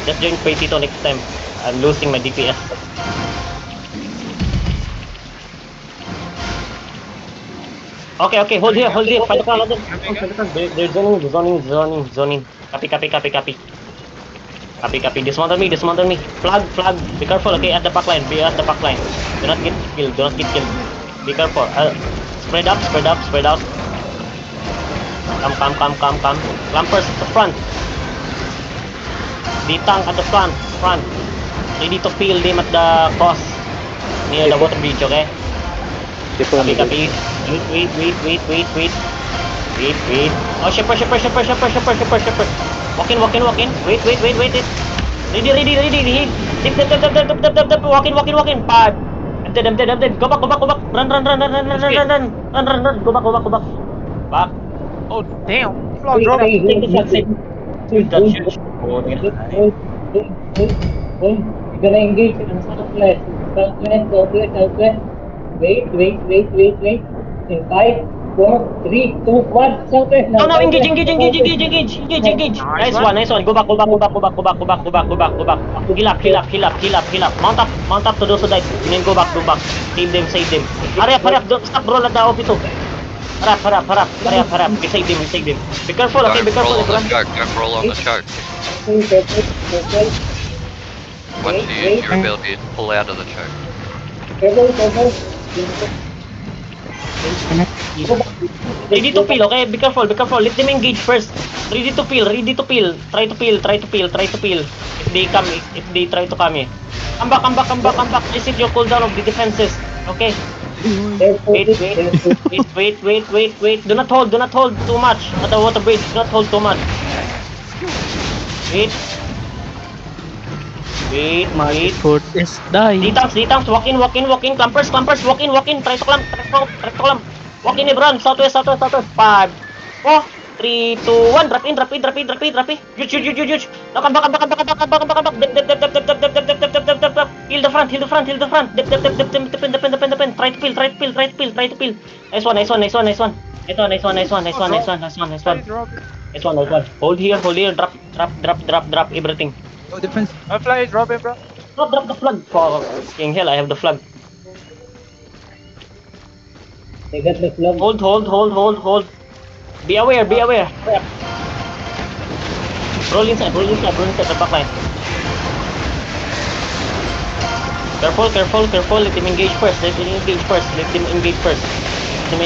[SPEAKER 1] Just join Paytito next time. I'm losing my DPS. Okay, okay, hold here, hold here. Fight the crowd, they're zoning. Copy. Copy. Dismount on me. Flag. Be careful, okay, at the back line. Be at the back line. Do not get killed. Be careful. Spread out. Come. Clampers at the front. The tank at the front. Ready to peel them at the cross. Near the water bridge, okay?
[SPEAKER 4] Keep on.
[SPEAKER 1] Copy. Wait. Oh, shipper. Walk in. Wait. Ready. Hit. Dip. Walk in. Pad. I'm dead. Go back. Run. Go back. Back.
[SPEAKER 3] Oh, damn. Flow drop.
[SPEAKER 1] Take the flag, save. That shit. Oh, yeah.
[SPEAKER 9] You're gonna engage in southwest. Wait. In 5, 4, 3, 2, 1, southwest now.
[SPEAKER 1] No, engage. Nice one. Go back. Heal up. Mount up to those who died. And then go back. Save them. Hurry up. Don't stop roll at the OP2. Hurry up. We save them. Be careful, okay? Be
[SPEAKER 6] Don't roll
[SPEAKER 1] careful,
[SPEAKER 6] on the
[SPEAKER 1] everyone.
[SPEAKER 6] choke. Don't roll on the choke.
[SPEAKER 9] Careful.
[SPEAKER 6] Once you use your ability, pull out of the choke.
[SPEAKER 9] Careful.
[SPEAKER 1] Ready to peel, okay? Be careful. Let them engage first. Ready to peel. Try to peel. If they try to come here. Come back. Reset your cooldown of the defenses. Okay? Wait. Do not hold too much at the water bridge. Do not hold too much. Wait.
[SPEAKER 2] Fort is dying.
[SPEAKER 1] D-tanks, walk in, clampers, walk in, try to clamp. Walk in, everyone, southwest, 5, 4, 3, 2, 1, drop in. Huge. Now come back. Dip. Heal the front. Dip. Try to peel. Nice one. Nice one. Hold here, drop everything.
[SPEAKER 2] No defense.
[SPEAKER 3] My flag is dropping, bro.
[SPEAKER 1] Drop the flag. For King Hell, I have the flag.
[SPEAKER 9] They got the flag.
[SPEAKER 1] Hold. Be aware. Roll inside the back line. Careful. Let them engage first. Let them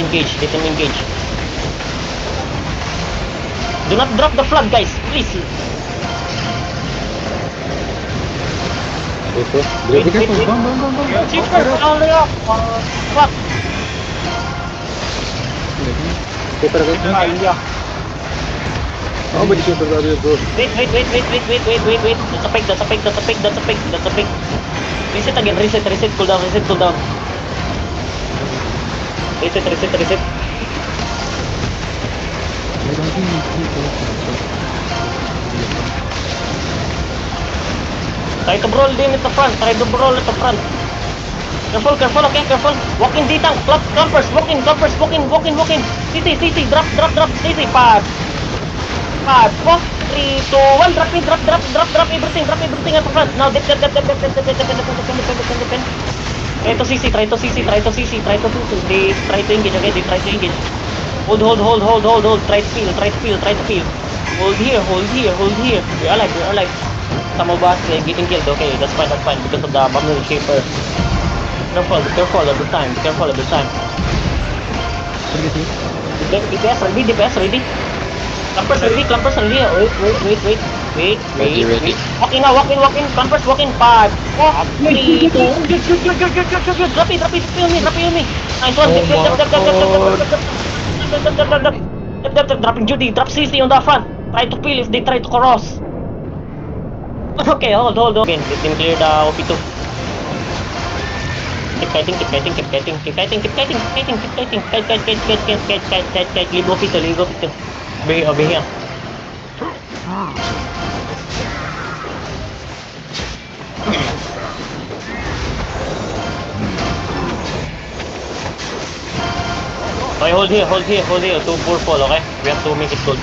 [SPEAKER 1] engage. Do not drop the flag, guys. Please.
[SPEAKER 2] Be careful. Bomb.
[SPEAKER 1] Fuck.
[SPEAKER 4] Keep again.
[SPEAKER 1] Yeah.
[SPEAKER 4] How many people are there, bro?
[SPEAKER 1] Wait. That's a pick. Reset again. Reset. Cooldown. Reset.
[SPEAKER 2] I don't think you can.
[SPEAKER 1] Try to brawl din at the front. Careful, okay? Walk in D-tank. Clampers. Walk in. CC. Drop. CC. 5, 4, 3, 2, 1. Drop everything at the front. Now, dip. Try to CC. They try to engage. Hold. Try to peel. Hold here. We're alive. Some of us getting killed. Okay, that's fine. Because of the bubble shaper. Be careful every time. Be careful every time. DPS ready. Clumpers ready. Wait.
[SPEAKER 5] Ready.
[SPEAKER 1] Walk in. Clumpers walk in. 5, 4, 3, 2. Drop it on me. Nice one. Dip. Dropping Judy. Drop CC on the front. Try to peel if they try to cross. Okay, hold. Again, let them clear the OP2. Keep kiting. Kite. Leave OP2. Over here. Okay, hold here. 2 purple, okay? We have to make it good.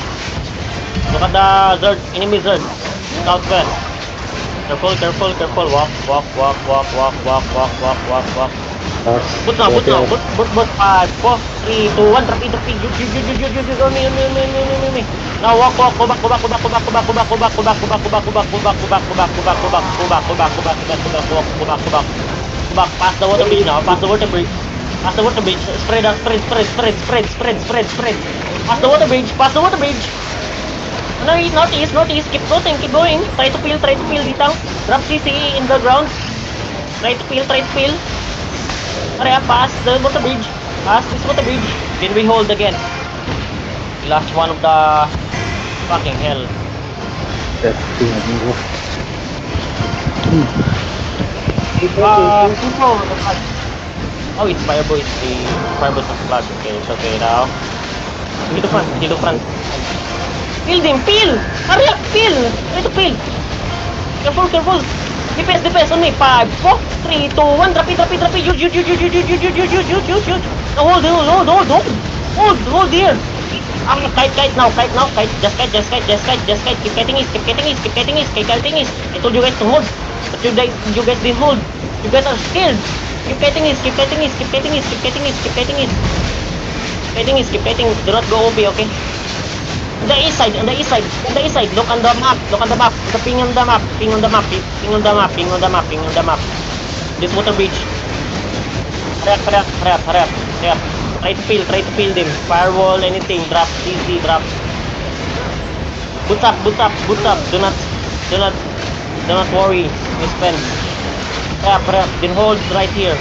[SPEAKER 1] Look at the Zerd, enemy Zerd. Southwest. Careful. Walk. Boot now. Boot. 5, 4, 3, 2, 1. Drop it. Me. Now walk. Go back. Pass the water bridge now. Pass the water bridge. Spread. Pass the water bridge. No, northeast. Keep going. Try to peel dito. Drop CC in the ground. Try to peel. Hurry up, pass the water bridge. Pass this water bridge. Then we hold again. Last one of the fucking hell.
[SPEAKER 4] That's too amigo.
[SPEAKER 1] Oh, it's Fireboy. It's the Fireboy of Flash. Okay, it's okay now. Hit the front. Peel! Hurry up, peel! Try to peel! Careful! Defense on me! 5, 4, 3, 2, 1, drop it! Shoot! Now hold here! Kite now! Just kite! Keep kiting east! I told you guys to hold, but you guys didn't hold. You guys are scared! Keep kiting east! Do not go OP, okay? On the east side. Look on the map. The ping on the map. This water bridge. Hurry up. Try to peel them. Firewall, anything. Drop. CC, drop. Boot up. Do not worry. We spend. Hurry up. Then hold right here.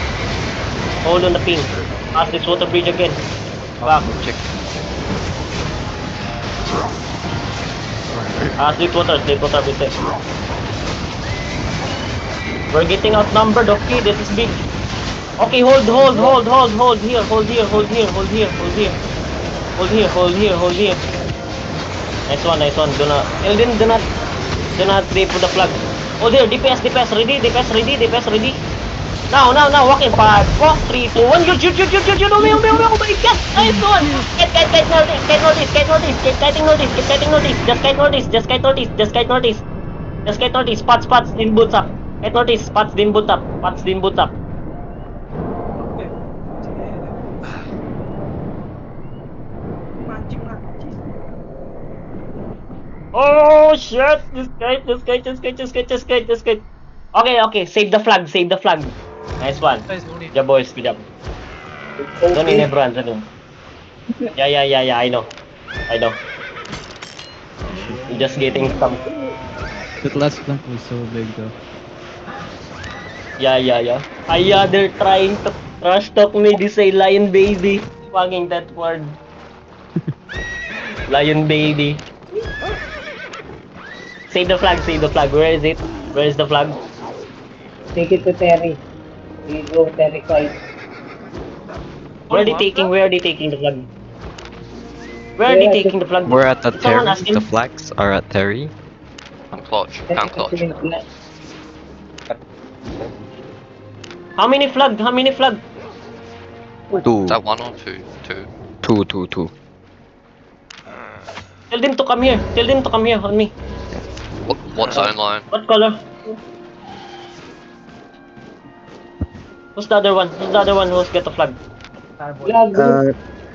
[SPEAKER 1] Hold on the ping. Pass this water bridge again. Back.
[SPEAKER 5] Check.
[SPEAKER 1] Sleep water, be safe. We're getting outnumbered, okay? This is big. Okay, hold here. Nice one. Do not wait for the flag. Hold here, DPS ready. Now, walk in. 5, 4, 3, 2, 1. Shoot. Oh my god! Nice one! Get northeast. Keep kiting northeast. Just kite northeast. Spots, din boots up. Kite northeast, spots, din boot up. Oh shit! Just kite. Okay. Save the flag. Nice one. Yeah, boys, good job. Don't need everyone, don't. Yeah, I know. I'm just getting some.
[SPEAKER 2] That last clump was so big though.
[SPEAKER 1] Yeah. They're trying to trash talk me. They say lion baby. Fucking that word. Lion baby. Save the flag. Where is it? Where is the flag?
[SPEAKER 9] Take it to Terry. We go Terry fight.
[SPEAKER 1] Where are they taking the flag? Where are they taking the flag?
[SPEAKER 5] We're at the
[SPEAKER 1] Someone
[SPEAKER 5] Terry.
[SPEAKER 1] ask him.
[SPEAKER 5] The flags are at Terry.
[SPEAKER 6] I'm clutch.
[SPEAKER 1] How many flag?
[SPEAKER 5] 2.
[SPEAKER 6] Is that 1 or 2? 2.
[SPEAKER 5] 2.
[SPEAKER 1] Tell them to come here on me.
[SPEAKER 6] What zone line?
[SPEAKER 1] What color? Who's the other one? Who's got the flag?
[SPEAKER 9] Flag,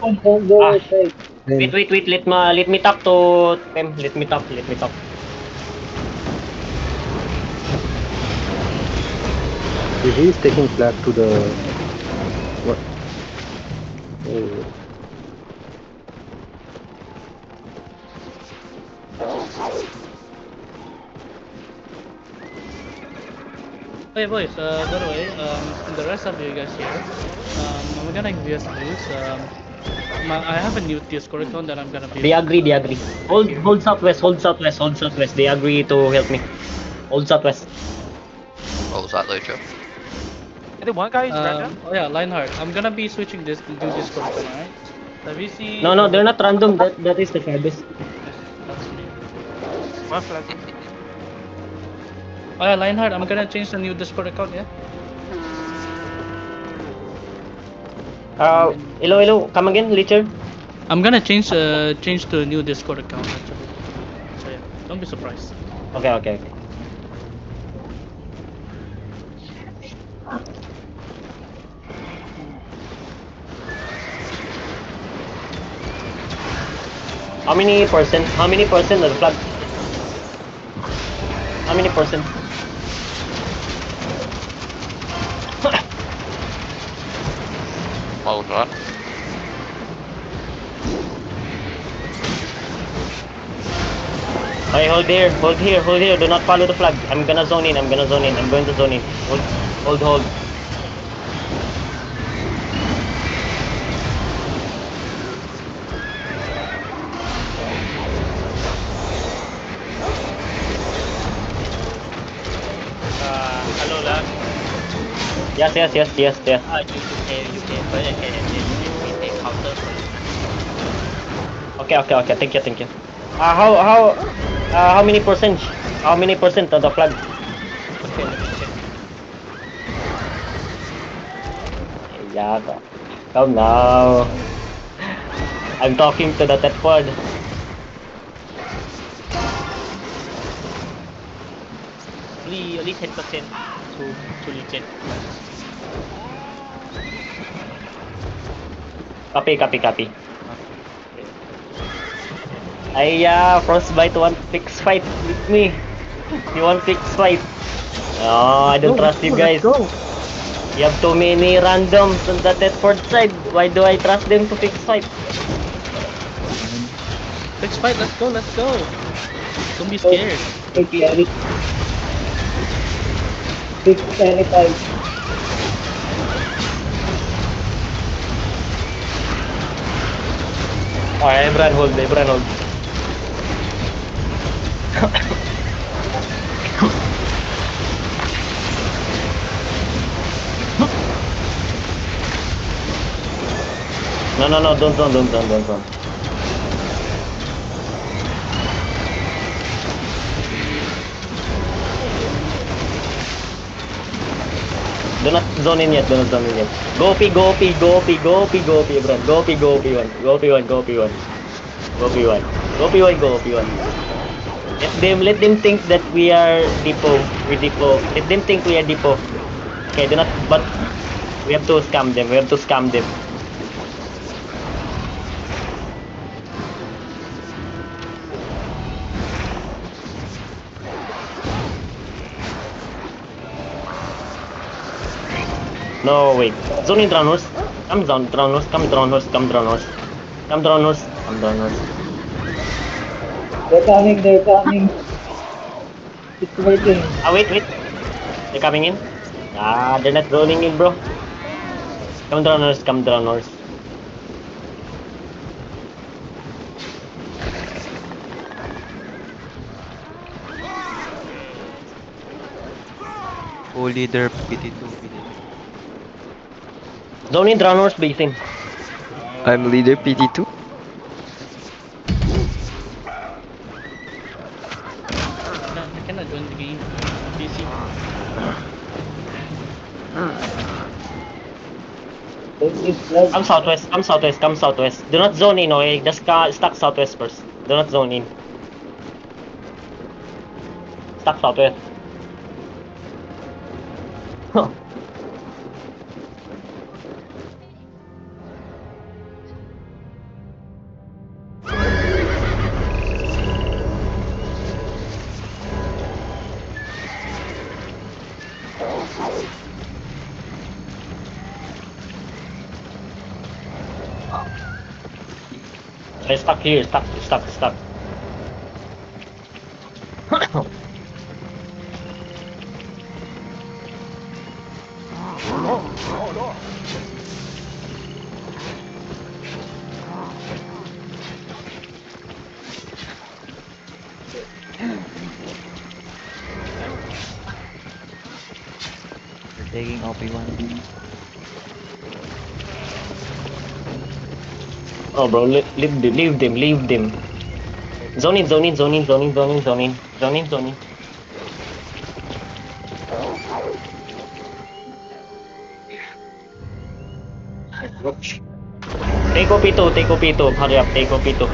[SPEAKER 9] don't go outside.
[SPEAKER 1] Wait. Let me talk to them. Let me talk.
[SPEAKER 4] He's taking flag to the... What? Oh.
[SPEAKER 8] Hey boys, by the way, the rest of you guys here, I'm gonna give you a boost. I have a new Discord account that I'm gonna be.
[SPEAKER 1] They agree, they agree. Hold southwest, hold southwest, hold southwest. They agree to help me. Hold southwest.
[SPEAKER 6] What was that, Lucio?
[SPEAKER 3] I think one guy is random.
[SPEAKER 8] Oh yeah, Lionheart. I'm gonna be switching this to Discord account, alright? So if you see,
[SPEAKER 1] No, no, they're not random. That is the farthest.
[SPEAKER 8] that's me.
[SPEAKER 3] One flag.
[SPEAKER 8] Oh yeah, Lionheart. I'm gonna change the new Discord account. Yeah.
[SPEAKER 1] Hello, come again, Richard.
[SPEAKER 8] I'm gonna change to a new Discord account actually. So yeah, don't be surprised.
[SPEAKER 1] Okay. How many percent? How many percent of the flag? How many percent?
[SPEAKER 6] Well done.
[SPEAKER 1] Okay, hold here. Do not follow the flag. I'm gonna zone in. I'm going to zone in. Hold.
[SPEAKER 9] Hello, Lan.
[SPEAKER 1] Yes.
[SPEAKER 9] You can first and we take counter first.
[SPEAKER 1] Okay. Thank you. How many percent? How many percent of the flag?
[SPEAKER 9] Okay, let me check.
[SPEAKER 1] Yeah, come now. I'm talking to the Tedford.
[SPEAKER 9] Only 10% to regen.
[SPEAKER 1] Copy. Frostbite want fix fight with me. You want fix fight? Oh, I don't trust you guys. You have too many randoms on the Tedford side. Why do I trust them to fix fight?
[SPEAKER 8] Fix fight. Let's go. Don't be scared.
[SPEAKER 1] Oh, everyone hold. No, don't zone. Do not zone in yet. Go P, everyone. Go P1. Go P1. Let them think that we are depot. We're depot. Let them think we are depot. Okay, do not, but we have to scam them. No, wait. Zone in drowners. Come drowners.
[SPEAKER 9] They're coming. It's working.
[SPEAKER 1] Wait. They're coming in. They're not zoning in, bro. Come drowners.
[SPEAKER 5] Co-leader PT2.
[SPEAKER 1] Zone in drowners basing.
[SPEAKER 5] I'm leader PT2.
[SPEAKER 8] I cannot join the game. PC.
[SPEAKER 1] Come southwest. Do not zone in, okay? Just stuck southwest first. Do not zone in. Stuck southwest. Huh. I stuck here, stuck.
[SPEAKER 7] We're taking OP1.
[SPEAKER 1] Oh bro, leave them. Zone in. Take OP2, hurry up, take OP2.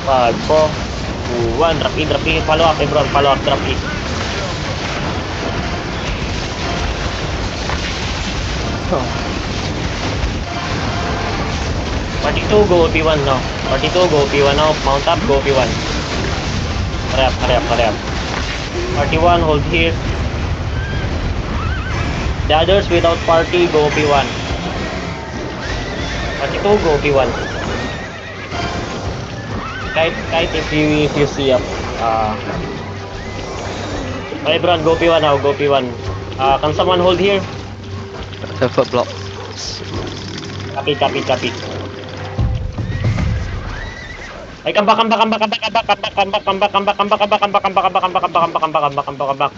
[SPEAKER 1] Five, 4, 2, 1, drop E, follow up everyone, drop E. Party 2, go OP1 now. Mount up, go OP1. Hurry up. Party 1, hold here. The others without party, go OP1. Party 2, go OP1. Kite if you see up. Everyone, go P1 now, go P1. Can someone hold here?
[SPEAKER 5] Have a block.
[SPEAKER 1] Copy. Ay, come back.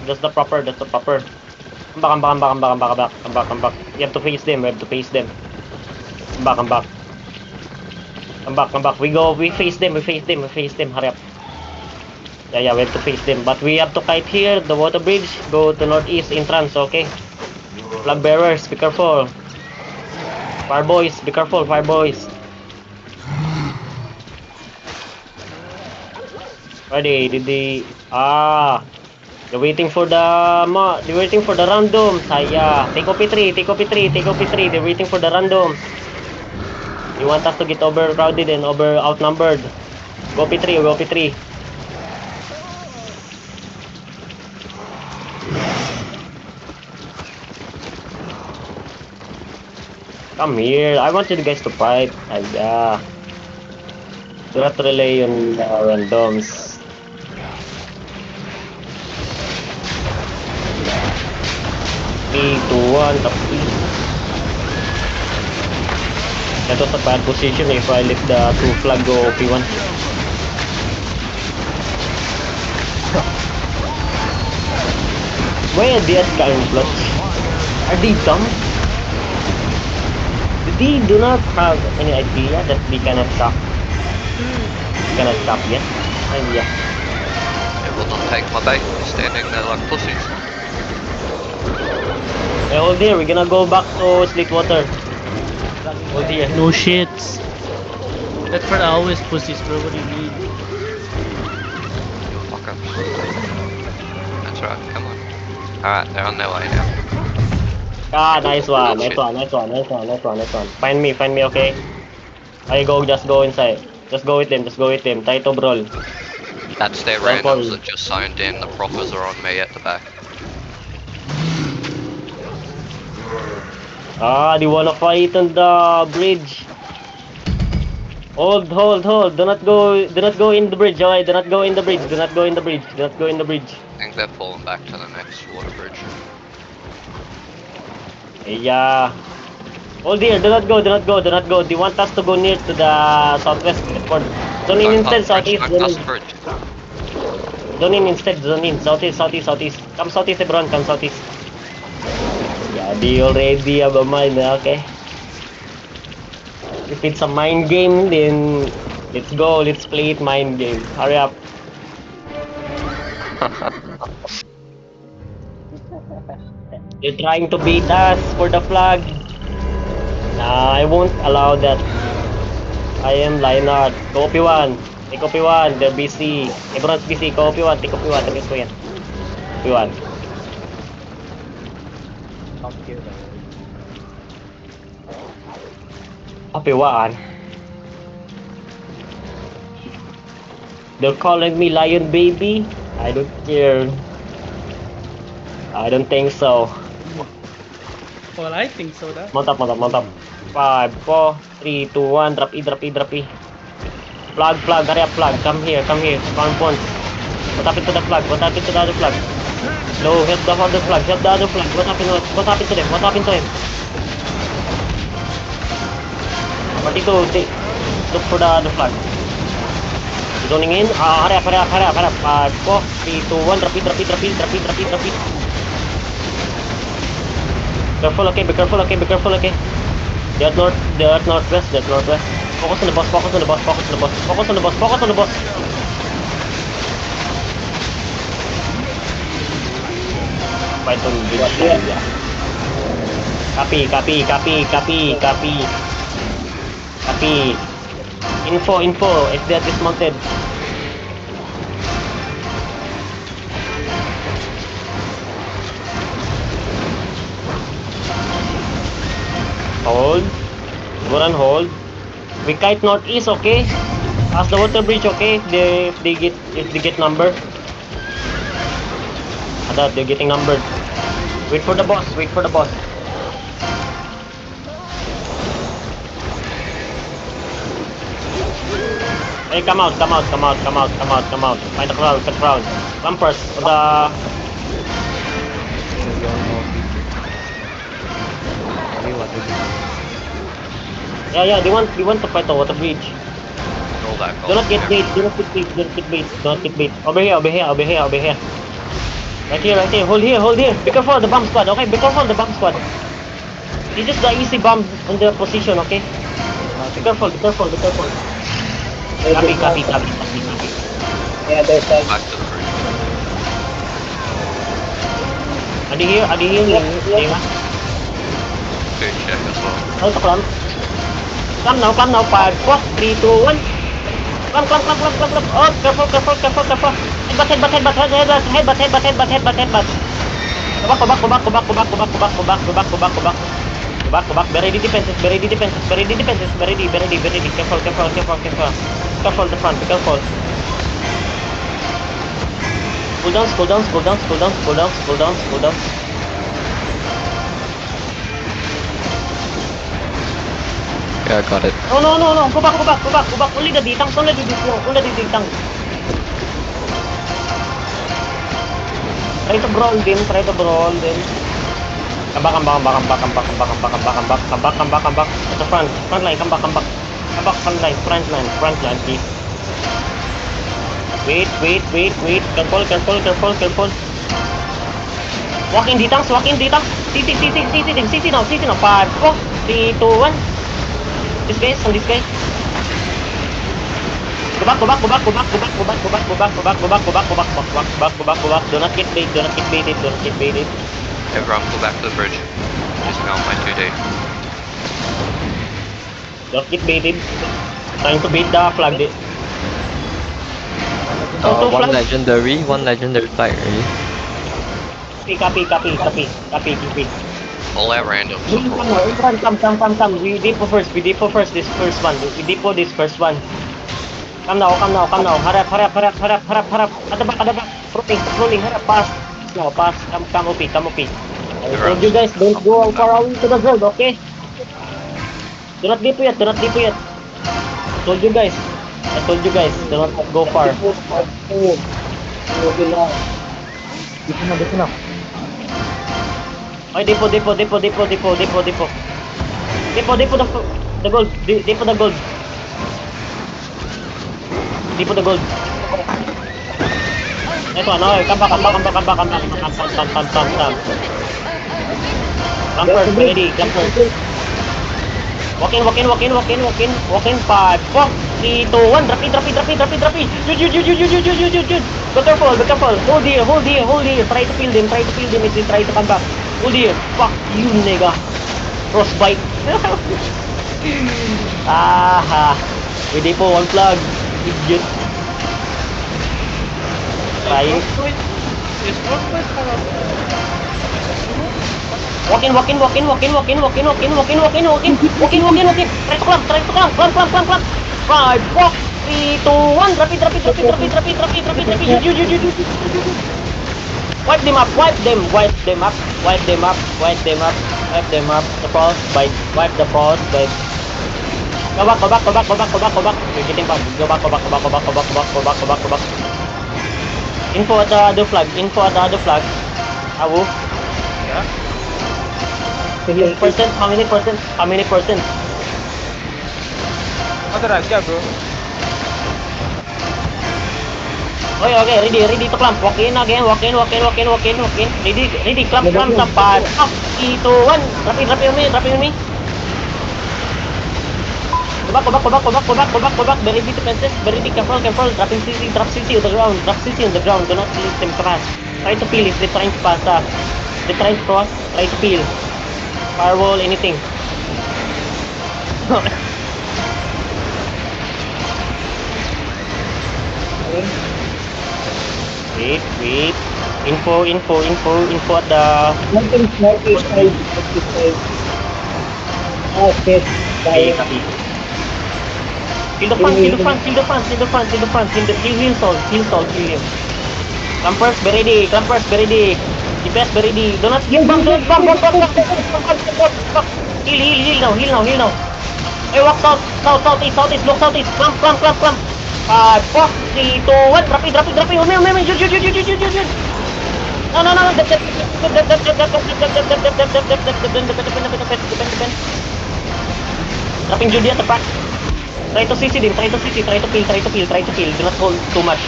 [SPEAKER 1] That's the proper. Come back. You have to face them. Come back. We face them. Hurry up. Yeah, we have to face them. But we have to kite here, the water bridge, go to northeast entrance, okay? Flag bearers, be careful. Fire boys, be careful, fire boys. Ready, did they... they're waiting for the... They're waiting for the randoms. Take OP3. They're waiting for the randoms. You want us to get overcrowded and outnumbered. Go P3. Come here. I want you guys to fight. Do not rely on randoms. Three, two, one, top three. That was a bad position if I let the 2 flag go P1. Why are they at current clutch? Are they dumb? They do not have any idea that we cannot stop. Yet. Yeah.
[SPEAKER 6] It will not take my bait. Standing there like pussies.
[SPEAKER 1] Hey, hold here. We're gonna go back to Sweetwater. Hold here.
[SPEAKER 8] No shits. That's for always pussies, bro. What do you mean?
[SPEAKER 6] Fuck up. That's right, come on. Alright, they're on their way now.
[SPEAKER 1] Nice one. Find me, okay? Just go inside. Just go with them. Taito brawl.
[SPEAKER 6] That's their
[SPEAKER 1] Don't
[SPEAKER 6] randoms
[SPEAKER 1] worry.
[SPEAKER 6] that just zoned in. The proppers are on me at the back.
[SPEAKER 1] They wanna fight on the bridge. Hold. Do not go in the bridge, alright? Do not go in the bridge.
[SPEAKER 6] I think they're falling back to the next water bridge.
[SPEAKER 1] Yeah. Hold here, do not go. They want us to go near to the southwest airport. Zone in instead, southeast.
[SPEAKER 6] Don't pass the bridge.
[SPEAKER 1] Zone in, southeast. Come southeast, everyone, come southeast. Yeah, they already have a mind, okay? If it's a mind game, then let's go, let's play it mind game. Hurry up. They're trying to beat us for the flag. Nah, I won't allow that. I am Lionheart. Go OP1. Take OP1. They're busy. Everyone's busy. Go OP1. Take OP1. Take OP1. OP1.
[SPEAKER 7] Come here,
[SPEAKER 1] Apiwaan. They're calling me Lion Baby. I don't care. I don't think so.
[SPEAKER 8] Well, I think so. That.
[SPEAKER 1] Mount up, mount up, mount up. 5, 4, 3, 2, 1. Drop E, drop E, drop E. Flag, flag, hurry up, flag. Come here, come here. Spawn point. What happened to the flag? What happened to the other flag? No, hit the other flag. Hit the other flag. What happened to them? What happened to him? 42, look for the other flag. Zoning in. Hurry up, hurry up, hurry up, hurry up. 5, 4, 3, 2, 1. Drop it, drop it, drop it, drop it, drop it, drop it. Careful, okay, be careful, okay, be careful, okay. They're northwest, they're northwest. Focus on the boss, focus on the boss, focus on the boss, focus on the boss, focus on the boss. Python, yeah. Copy, copy, copy, copy, copy. Copy. Info, if they're dismounted. Hold. Go on hold. We kite northeast, okay? Past the water bridge, okay? If they get numbered. They're getting numbered. Wait for the boss, wait for the boss. Hey, come out. Find the crowd, the crowd. Come first. Yeah, they want to fight the water bridge.
[SPEAKER 6] Roll that goal.
[SPEAKER 1] Do not get bait, do not get bait. Over here. Right here. Hold here. Be careful of the bomb squad, okay? Be careful of the bomb squad. This is the easy bomb on the position, okay? Be careful. Copy.
[SPEAKER 9] Yeah, there's like.
[SPEAKER 6] Back to the bridge.
[SPEAKER 1] Adi here.
[SPEAKER 6] Good check as well.
[SPEAKER 1] Hold the front. Come now. 5, 4, 3, 2, 1. Come. Oh, careful. Headbutt. Go back. Be ready defenses. Be ready. Careful. Careful the front. Be careful. Cool down.
[SPEAKER 5] Yeah, I got it.
[SPEAKER 1] No. Go back. Only the D-tanks. Only the D-tanks. Try to brawl din. Come back. At the front line. Come back. Front line, please. Wait. Careful. Walk in D-tanks. CC now. 5, 4, 3, 2, 1. This guy. Go back. Do not get baited.
[SPEAKER 6] Everyone go back to the bridge. Using out my 2D.
[SPEAKER 1] Don't get baited. Trying to bait the flag.
[SPEAKER 5] One legendary fight already.
[SPEAKER 1] Copy.
[SPEAKER 6] All our randoms.
[SPEAKER 1] Come. We depo first this first one. We depo this first one. Come now. Hurry up. At the back. Rolling. Hurry up, pass. Come OP. I told you guys, don't go far away to the world, okay? Do not depo yet. I told you guys, do not go far.
[SPEAKER 4] Dito na.
[SPEAKER 1] Ay, depo. Depo the gold. Depo the gold. Ito, come back. Come first, ready, come first. Walk in. 5, 4, 3, 2, 1. Drop it. Jude. Be careful. Hold here. Try to kill them if they try to come back. Hold here. Fuck you, nigga. Frostbite. We depo one flag. Idiot. Trying.
[SPEAKER 8] Is Frostbite
[SPEAKER 1] Walk in. Try to climb. 5, 4, 3, 2, 1. Drop it. Wipe them up. The frost bite. Wipe the frost bite. Go back. You're getting back. Go back. Info at the other flag. Awu.
[SPEAKER 3] Yeah.
[SPEAKER 1] Percent. How many percent?
[SPEAKER 3] On the right, yeah, bro.
[SPEAKER 1] Okay, ready to climb. Walk in again. Ready, climb. 5, 4, 3, 2, 1. Dropping on me. Go back. Very ready defenses. Very ready. Careful. Dropping CC. Drop CC on the ground. Do not let them crash. Try to peel if they're trying to pass us. They're trying to cross. Try to peel. Firewall, anything. Wait. Info at the...
[SPEAKER 9] Nothing side. Okay,
[SPEAKER 1] Okay,
[SPEAKER 9] bye.
[SPEAKER 1] copy. Kill the front. Heal Sol. Clampers, be ready. DPS, be ready. Do not give back. Heal now. Hey, walk southeast. Look southeast. Clamp. 5, 4, 3, 2, 1. Drop it. Shoot. No. Defend. Dropping Judy at the back. Try to CC din. Try to peel. Do not hold too much.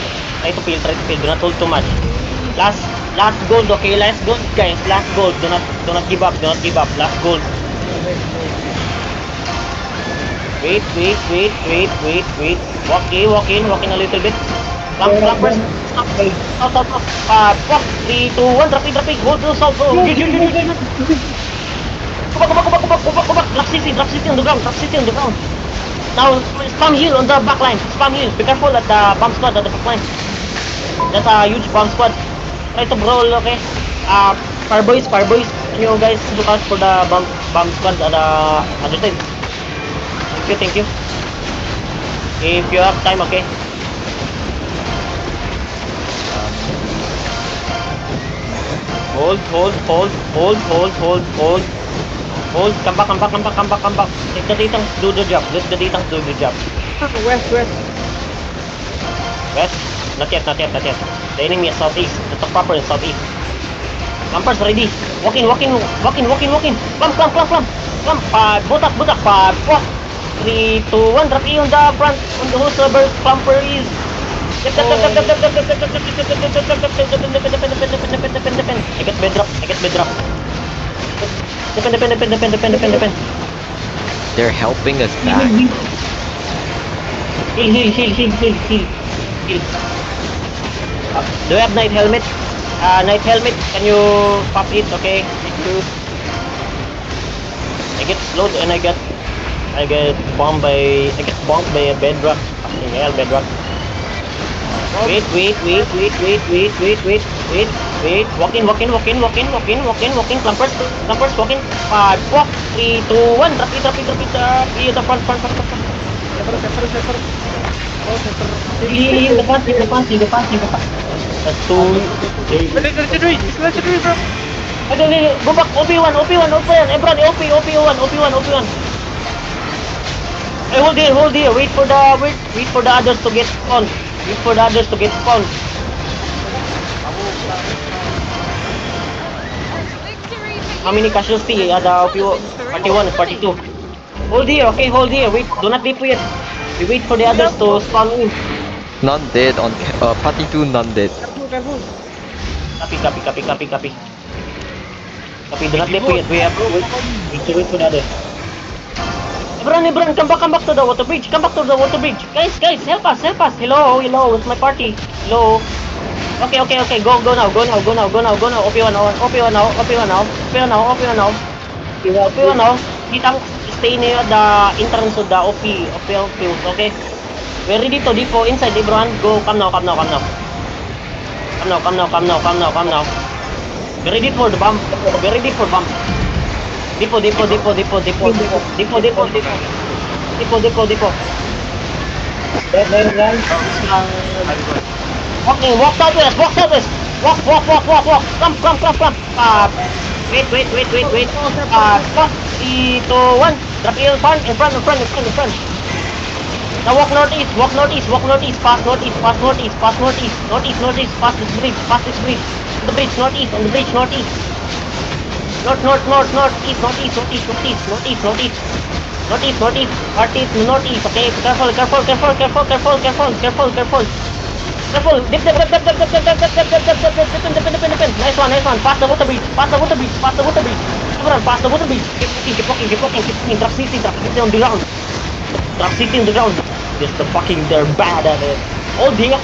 [SPEAKER 1] Try to peel. Do not hold too much. Last gold, okay? Last gold, guys. Last gold. Do not give up. Last gold. Wait. Walk in a little bit. Clampers. Stop. 5, 4, 3, 2, 1. Drop it. Hold those out. Go back. Drop CC on the ground. Now, spam heal on the back line. Be careful at the bomb squad at the back line. That's a huge bomb squad. Try to brawl, okay? Fireboys. Can you guys look out for the bomb squad at the other side? Thank you. If you have time, okay? Hold. Come back. Let the Titans do the job. West? Not yet. The enemy is southeast. The top proper is southeast. Clampers ready. Walk in. Clamp. 5, butak. 5, 4, 3, 2, 1. Drop E on the front. On the whosoever clamper is. Defend. I get bedrock. Defend.
[SPEAKER 5] They're helping us back.
[SPEAKER 1] Heal. Do you have night helmet? Can you pop it? Okay. Thank you. I get slowed and I get bombed by a bedrock. Fucking hell, bedrock. Wait. Walk in. Clampers, walk in. 5, 4, 3, 2, 1. Drop it. The front. Heal the front. That's two.
[SPEAKER 3] Legendary, it's legendary, bro.
[SPEAKER 1] Go back. OP1. Ebron, OP1. Hey, hold here. Wait for the others to get spawned. How many casualty? The OP 41, 42. Hold here, okay? Wait, do not leave yet. We wait for the others to spawn in.
[SPEAKER 5] None dead on party 2, none dead.
[SPEAKER 1] Copy. Do not leave yet. We have to wait for the others. Ebron, come back to the water bridge. Guys, help us. Hello, it's my party. Hello. Okay. Go now. OP1 now. Kita stay near the entrance of the OP field, okay? We're ready to depot inside, everyone. Go, come now. We're ready for the bomb. Depo.
[SPEAKER 9] Then run.
[SPEAKER 1] Walk southwest. Walk. Come. Wait. 4, 3, 2, 1. Drop in front. Now walk northeast. Pass northeast. Northeast. Pass this bridge. On the bridge, northeast. Northeast. Northeast. Okay, careful. Dip. Nice one. Pass the water bridge. Everyone, pass the water bridge. Keep walking. Drop CC on the ground. Just they're bad at it. Hold here.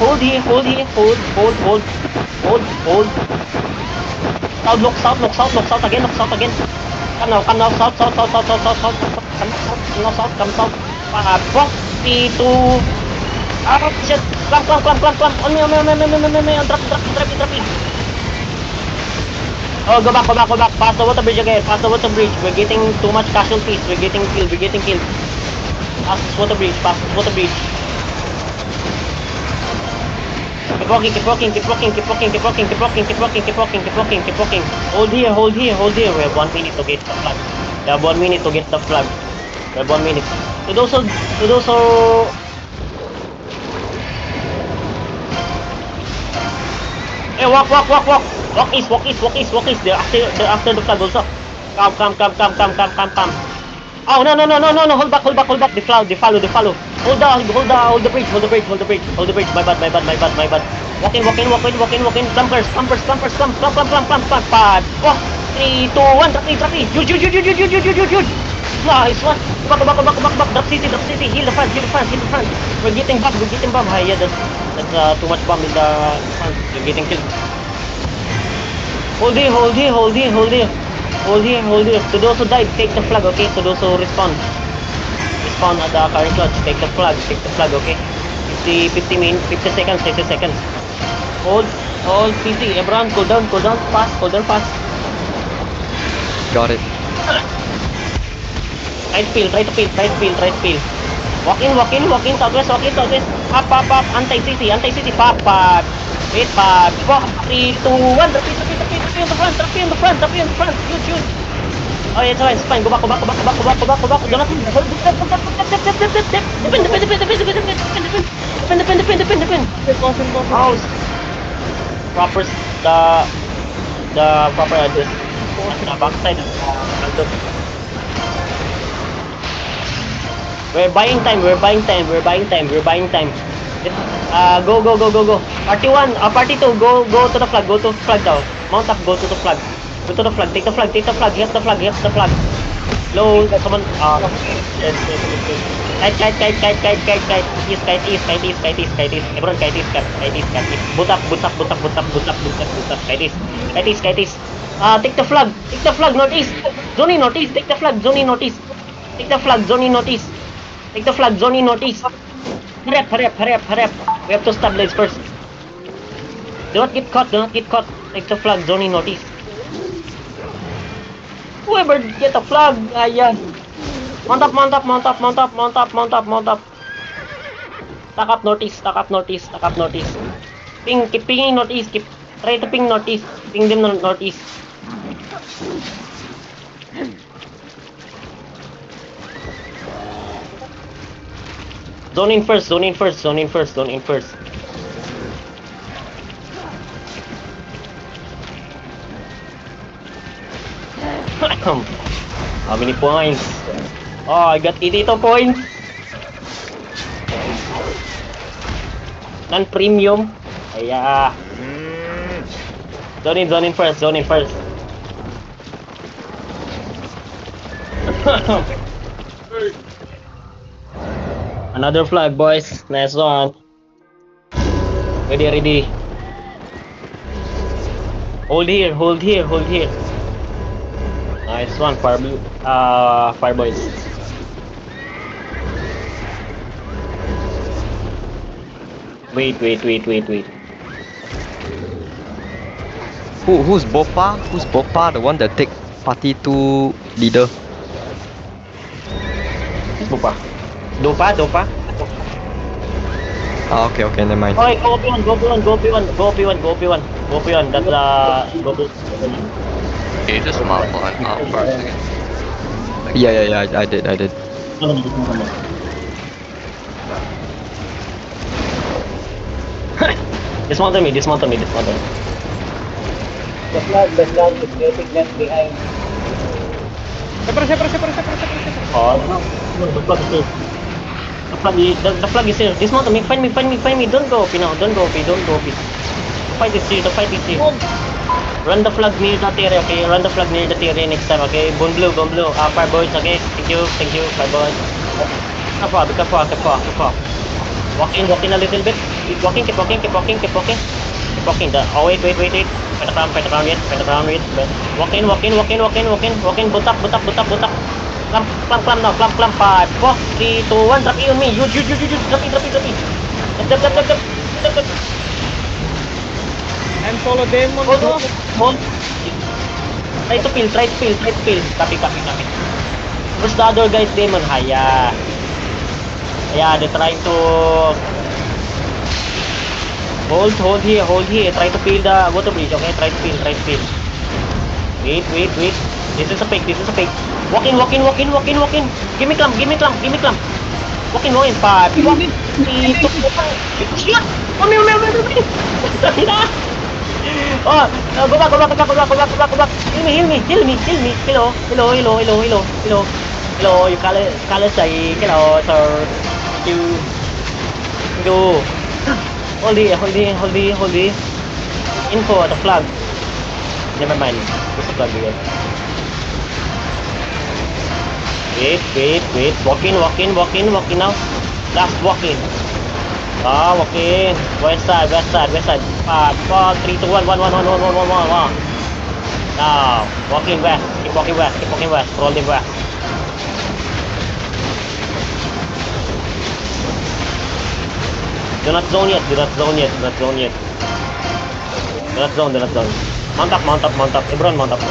[SPEAKER 1] South again. Come now, south. Come south. 4, 3, 2. Shit. Climb. On me. Drop it. Oh, go back. Pass the water bridge again. We're getting too much casualties. We're getting killed. Pass this water bridge. Keep walking. Hold here. We have 1 minute to get the flag. To those who Hey, walk. Walk east. They're after the flag also. Come. Oh, no. Hold back. They follow. Hold the bridge. My bad. Walking. Clumpers. Climb. 4, 3, 2, 1. Drop me. Huge. Nice one. Back. Drop CC. Heal the front. We're getting bomb. Yeah, that's too much bomb in the front. We're getting killed. Hold here. To those who died, take the flag, okay? To those who respawn at the current lodge, take the flag, okay? 50 seconds. Hold CC. Everyone, cool down fast.
[SPEAKER 5] Got it.
[SPEAKER 1] Right field. Walk in, southwest. Up. Anti-CC. Pop. Wait, 4, 3, 2, 1. Drop in the front. Huge. Oh, yeah, it's fine. Go back. Do not Defend. House. Proper, the proper address. Backside. We're buying time. Go. Party 1, party 2, go to the flag. Now. Mount up, go to the flag. Take the flag. Hit the flag. Low, someone. Yes. Kite. East. Everyone kite east. Boot up. Kite east. Take the flag. Northeast. Zone northeast. Take the flag. Zone northeast. Hurry up. We have to stabilize first. Do not get caught. Take the flag. Zone northeast. Whoever get the flag, ayan. Mount up. Stack up northeast. Keep pinging northeast. Try to ping northeast. Ping them northeast. Zone in first. How many points? Oh, I got 82 points. Non-premium. Yeah. Zone in first. Another flag, boys. Nice one. Ready. Hold here. Nice one, fire boys. Wait.
[SPEAKER 5] Who's Bopa? The one that take Party 2 leader.
[SPEAKER 1] Dopa. Dopa.
[SPEAKER 5] Ah, okay, never mind.
[SPEAKER 1] Okay, go P1. That's go P1.
[SPEAKER 6] Can you just mark line up for us again?
[SPEAKER 5] Yeah, I did.
[SPEAKER 1] Dismantle me.
[SPEAKER 9] The flag is getting left behind.
[SPEAKER 1] Oh, the flag is here. The flag is here. Dismantle me. Find me. Don't go OP now. Don't go OP. The fight is here. Run the flag near that area, okay? Run the flag near that area next time, okay? Bone blue. Fire boys, okay? Thank you, fire boys. Be careful. Walk in a little bit. Keep walking. Oh, wait. Fight around yet. Walk in. Boot up. Climb now. 5, 4, 3, 2, 1. Drop E on me. You. Drop E. Drop.
[SPEAKER 3] And follow demon
[SPEAKER 1] Hold. Try to peel. Copy. Where's the other guys, Demon? Haya, they're trying to hold here. Try to peel the water bridge, okay? Try to peel. Wait. This is a fake. Walk in. Give me clamp. Walk in. 5, 4, 3, 2, 1. Shoot! Come here. Oh, go back. Heal me. Hello. You call us hello, sir. You. Hold the info at the flag. Never mind. What's the flag again? Wait. Walk in now. Last walk in. Walking. West side. 5, 4, 3, 2, 1. Now, walking west. Keep walking west. Rolling west. Do not zone yet. Mount up. Ebron, mount up.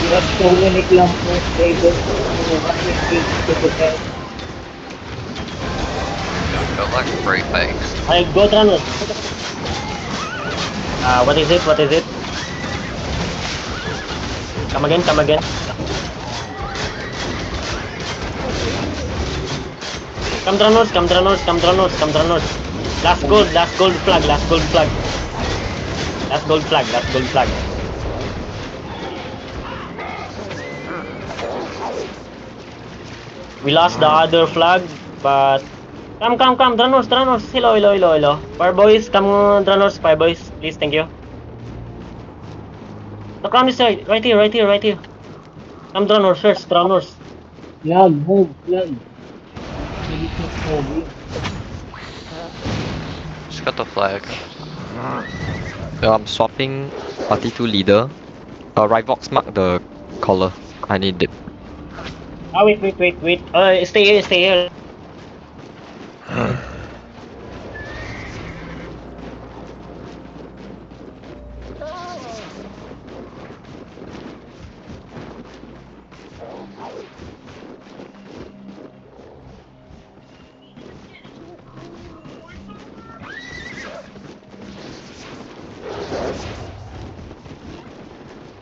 [SPEAKER 9] You have so many clumpers, they don't know what it is to defend.
[SPEAKER 6] Got like 3 fakes.
[SPEAKER 1] I go Tranus. What is it? Come again. Come Tranus. Last gold flag. We lost the other flag, but come, Dranos. Hello. Fire boys, come, Dranos, fire boys, please, thank you. The crown is right here. Come, Dranos first, Dranos.
[SPEAKER 9] Flag, move. Maybe it's moving.
[SPEAKER 6] Just got the flag.
[SPEAKER 5] I'm swapping Party 2 leader. Rivox mark the collar. I need it.
[SPEAKER 1] Wait. Stay here.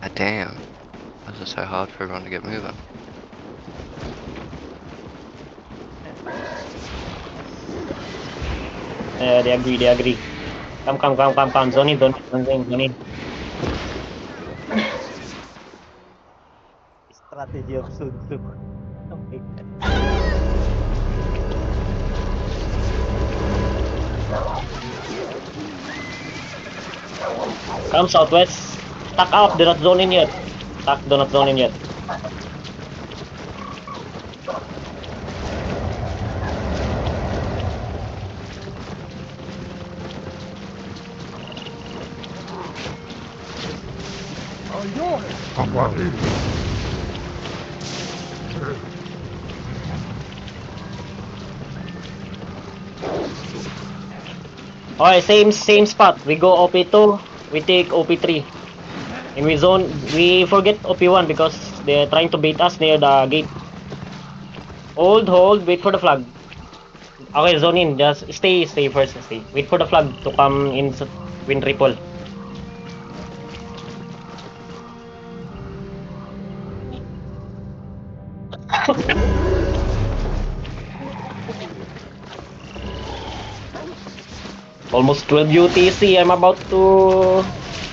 [SPEAKER 6] Ah, damn. This is so hard for everyone to get moving.
[SPEAKER 1] They agree. Come. Zone in. Strategy of Sun Tzu. Come southwest. Stack up, do not zone in yet. Okay, same spot. We go OP2. we take OP3. And we forget OP1 because they're trying to bait us near the gate. Hold, wait for the flag. Okay, zone in, just stay first, stay. Wait for the flag to come in sa wind ripple. Almost 12 UTC, I'm about to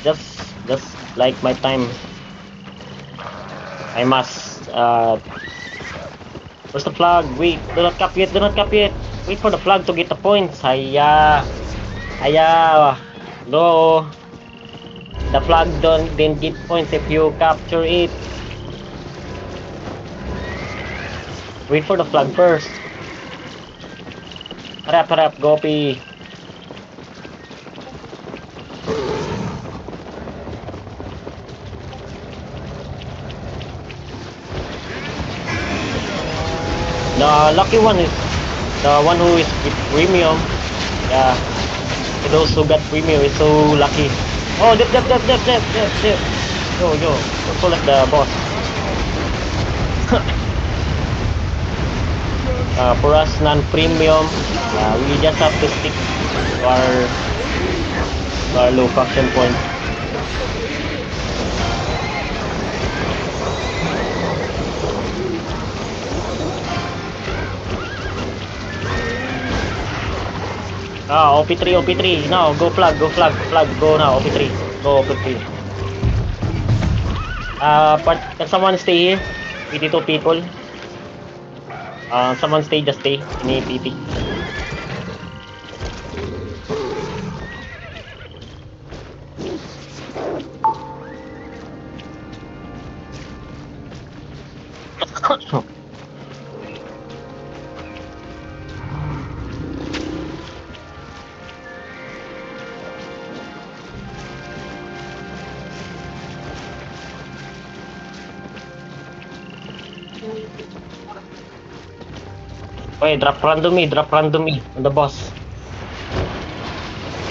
[SPEAKER 1] just like my time. I must where's the flag? Wait, do not cap yet. Wait for the flag to get the points. Haya. No. The flag didn't get points if you capture it. Wait for the flag first. Hurry up, Gopi. The lucky one is the one who is with premium. Yeah. Those who got premium is so lucky. Oh, dip. Yo. Pull at the boss. For us non-premium, we just have to stick to our low faction point. OP3. Now, go flag. Go now, OP3. Go OP3. Can someone stay here? 82 people. Someone just stay. Ini PP. Wait, drop randomly on the boss.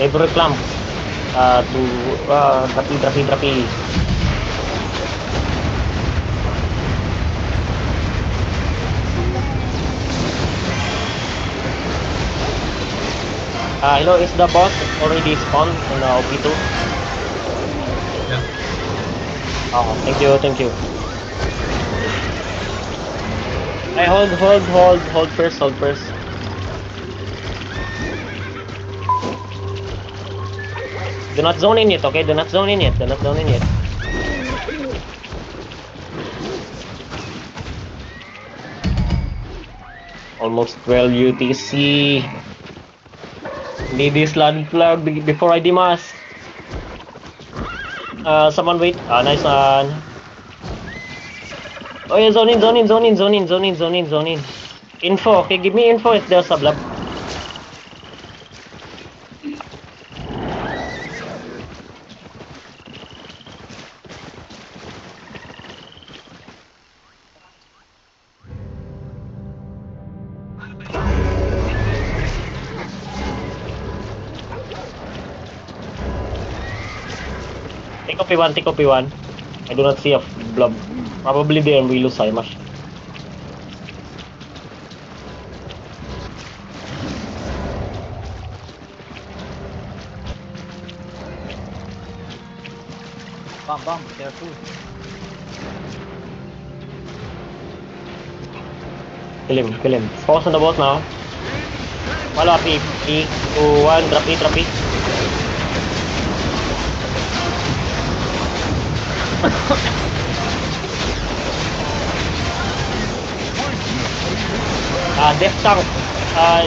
[SPEAKER 1] Every clamp. Drapi. Hello, is the boss already spawned in OP2? Yeah. Oh, thank you. I hold first. Do not zone in yet, okay? Do not zone in yet. Almost 12 UTC. Need this land flag before I demas. Someone wait. Nice one. Oh yeah, zone in. Info, okay, give me info if there's a blob. Take OP1. I do not see a blob. Probably there we lose Saimash.
[SPEAKER 7] Bomb, careful.
[SPEAKER 1] Kill him. Focus on the boss now. Follow up, 3, 2, 1, drop it. Death tank,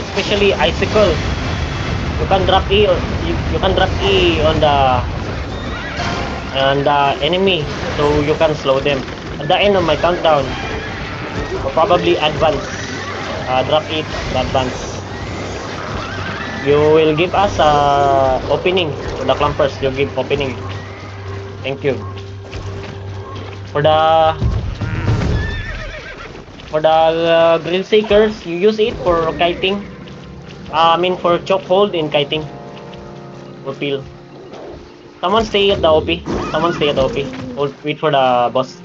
[SPEAKER 1] especially icicle. You can drop E. You can drop E on the enemy, so you can slow them. At the end of my countdown, or probably advance. Drop it, advance. You will give us opening for the clumpers. You give opening. Thank you. For the grill seekers, you use it for kiting. I mean for chokehold in kiting. Or peel. Someone stay at the OP. Someone stay at the OP. Wait for the boss.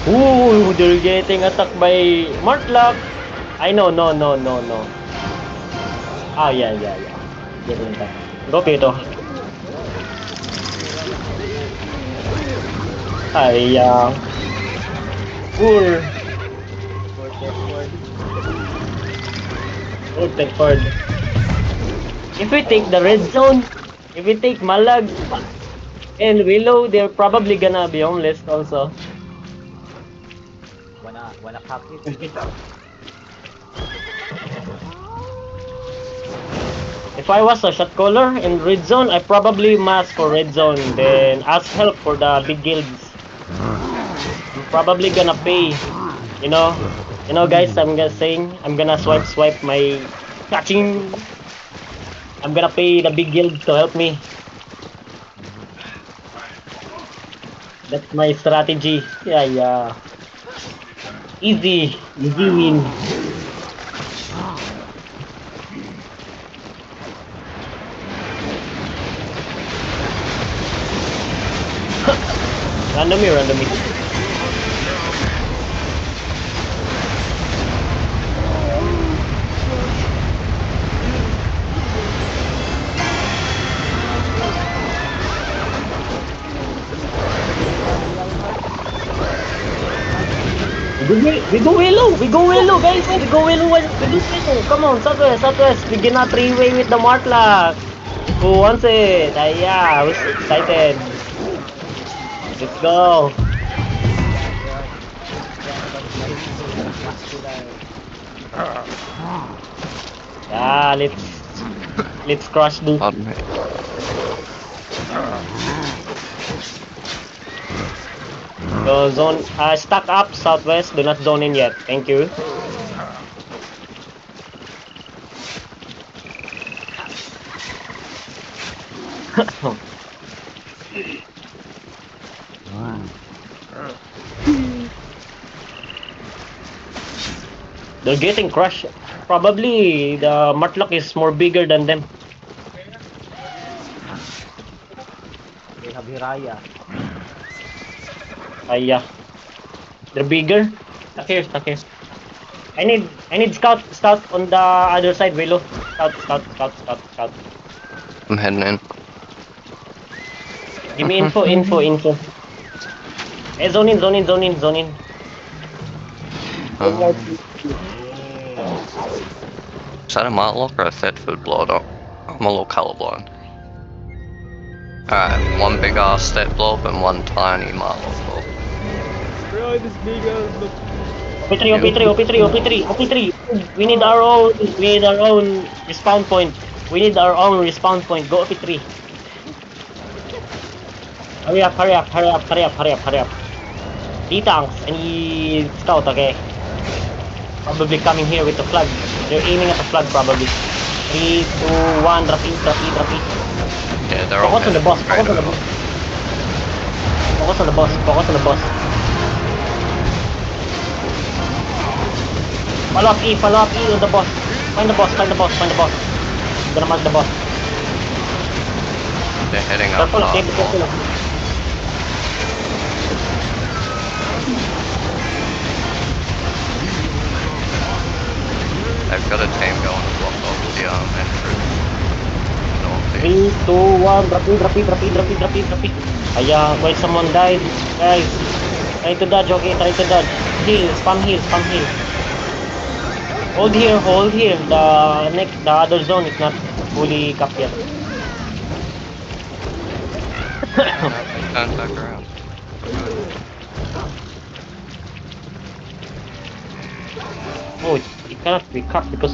[SPEAKER 1] Ooh, they're getting attacked by Martlock. I know, no. Ah, yeah. Getting attacked. Go, Pito. Ay, poor. Poor Tedford. If we take the red zone, if we take Malag and Willow, they're probably gonna be homeless also.
[SPEAKER 7] Wanna pack it?
[SPEAKER 1] If I was a shot caller in red zone, I probably mask for red zone, then ask help for the big guilds. I'm probably gonna pay, you know, guys. I'm gonna swipe my catching. I'm gonna pay the big guild to help me. That's my strategy. Yeah. Easy win. Randomly. We go Willow, guys. We go Willow. Come on, Southwest. We gonna three-way with the Martlock. Who wants it? Yeah, we're so excited. Let's go. Yeah, let's crush this.
[SPEAKER 6] Pardon me.
[SPEAKER 1] So zone, stack up Southwest. Do not zone in yet. Thank you. They're getting crushed. Probably the Martlock is more bigger than them.
[SPEAKER 7] They have Hiraya.
[SPEAKER 1] Yeah. They're bigger. Stuck here. I need scout on the other side, Willow. Scout.
[SPEAKER 6] I'm heading in.
[SPEAKER 1] Give me info. Hey, zone in.
[SPEAKER 6] Is that a Martlock or a Thetford Blood? I'm a little colorblind. Alright, one big ass step blob and one tiny Martlock blob.
[SPEAKER 1] OP3. We need our own respawn point. Go OP3. Hurry up. D-tanks, I need scout, okay? Probably coming here with the flag. They're aiming at the flag probably. 3, 2, 1, drop E.
[SPEAKER 6] Yeah, they're all
[SPEAKER 1] Focus on the boss.
[SPEAKER 6] straight over.
[SPEAKER 1] Focus on the boss. Follow up E on the boss. Find the boss. I'm gonna mark the boss.
[SPEAKER 6] They're heading up.
[SPEAKER 1] Careful.
[SPEAKER 6] They've got a team going to block off the entrance. Northeast.
[SPEAKER 1] 3, 2, 1, drop E. Wait, someone died. Guys, try to dodge, okay? Heal, spam heal. Hold here. The other zone is not fully capped yet.
[SPEAKER 6] Turn back around.
[SPEAKER 1] Oh, it cannot be capped because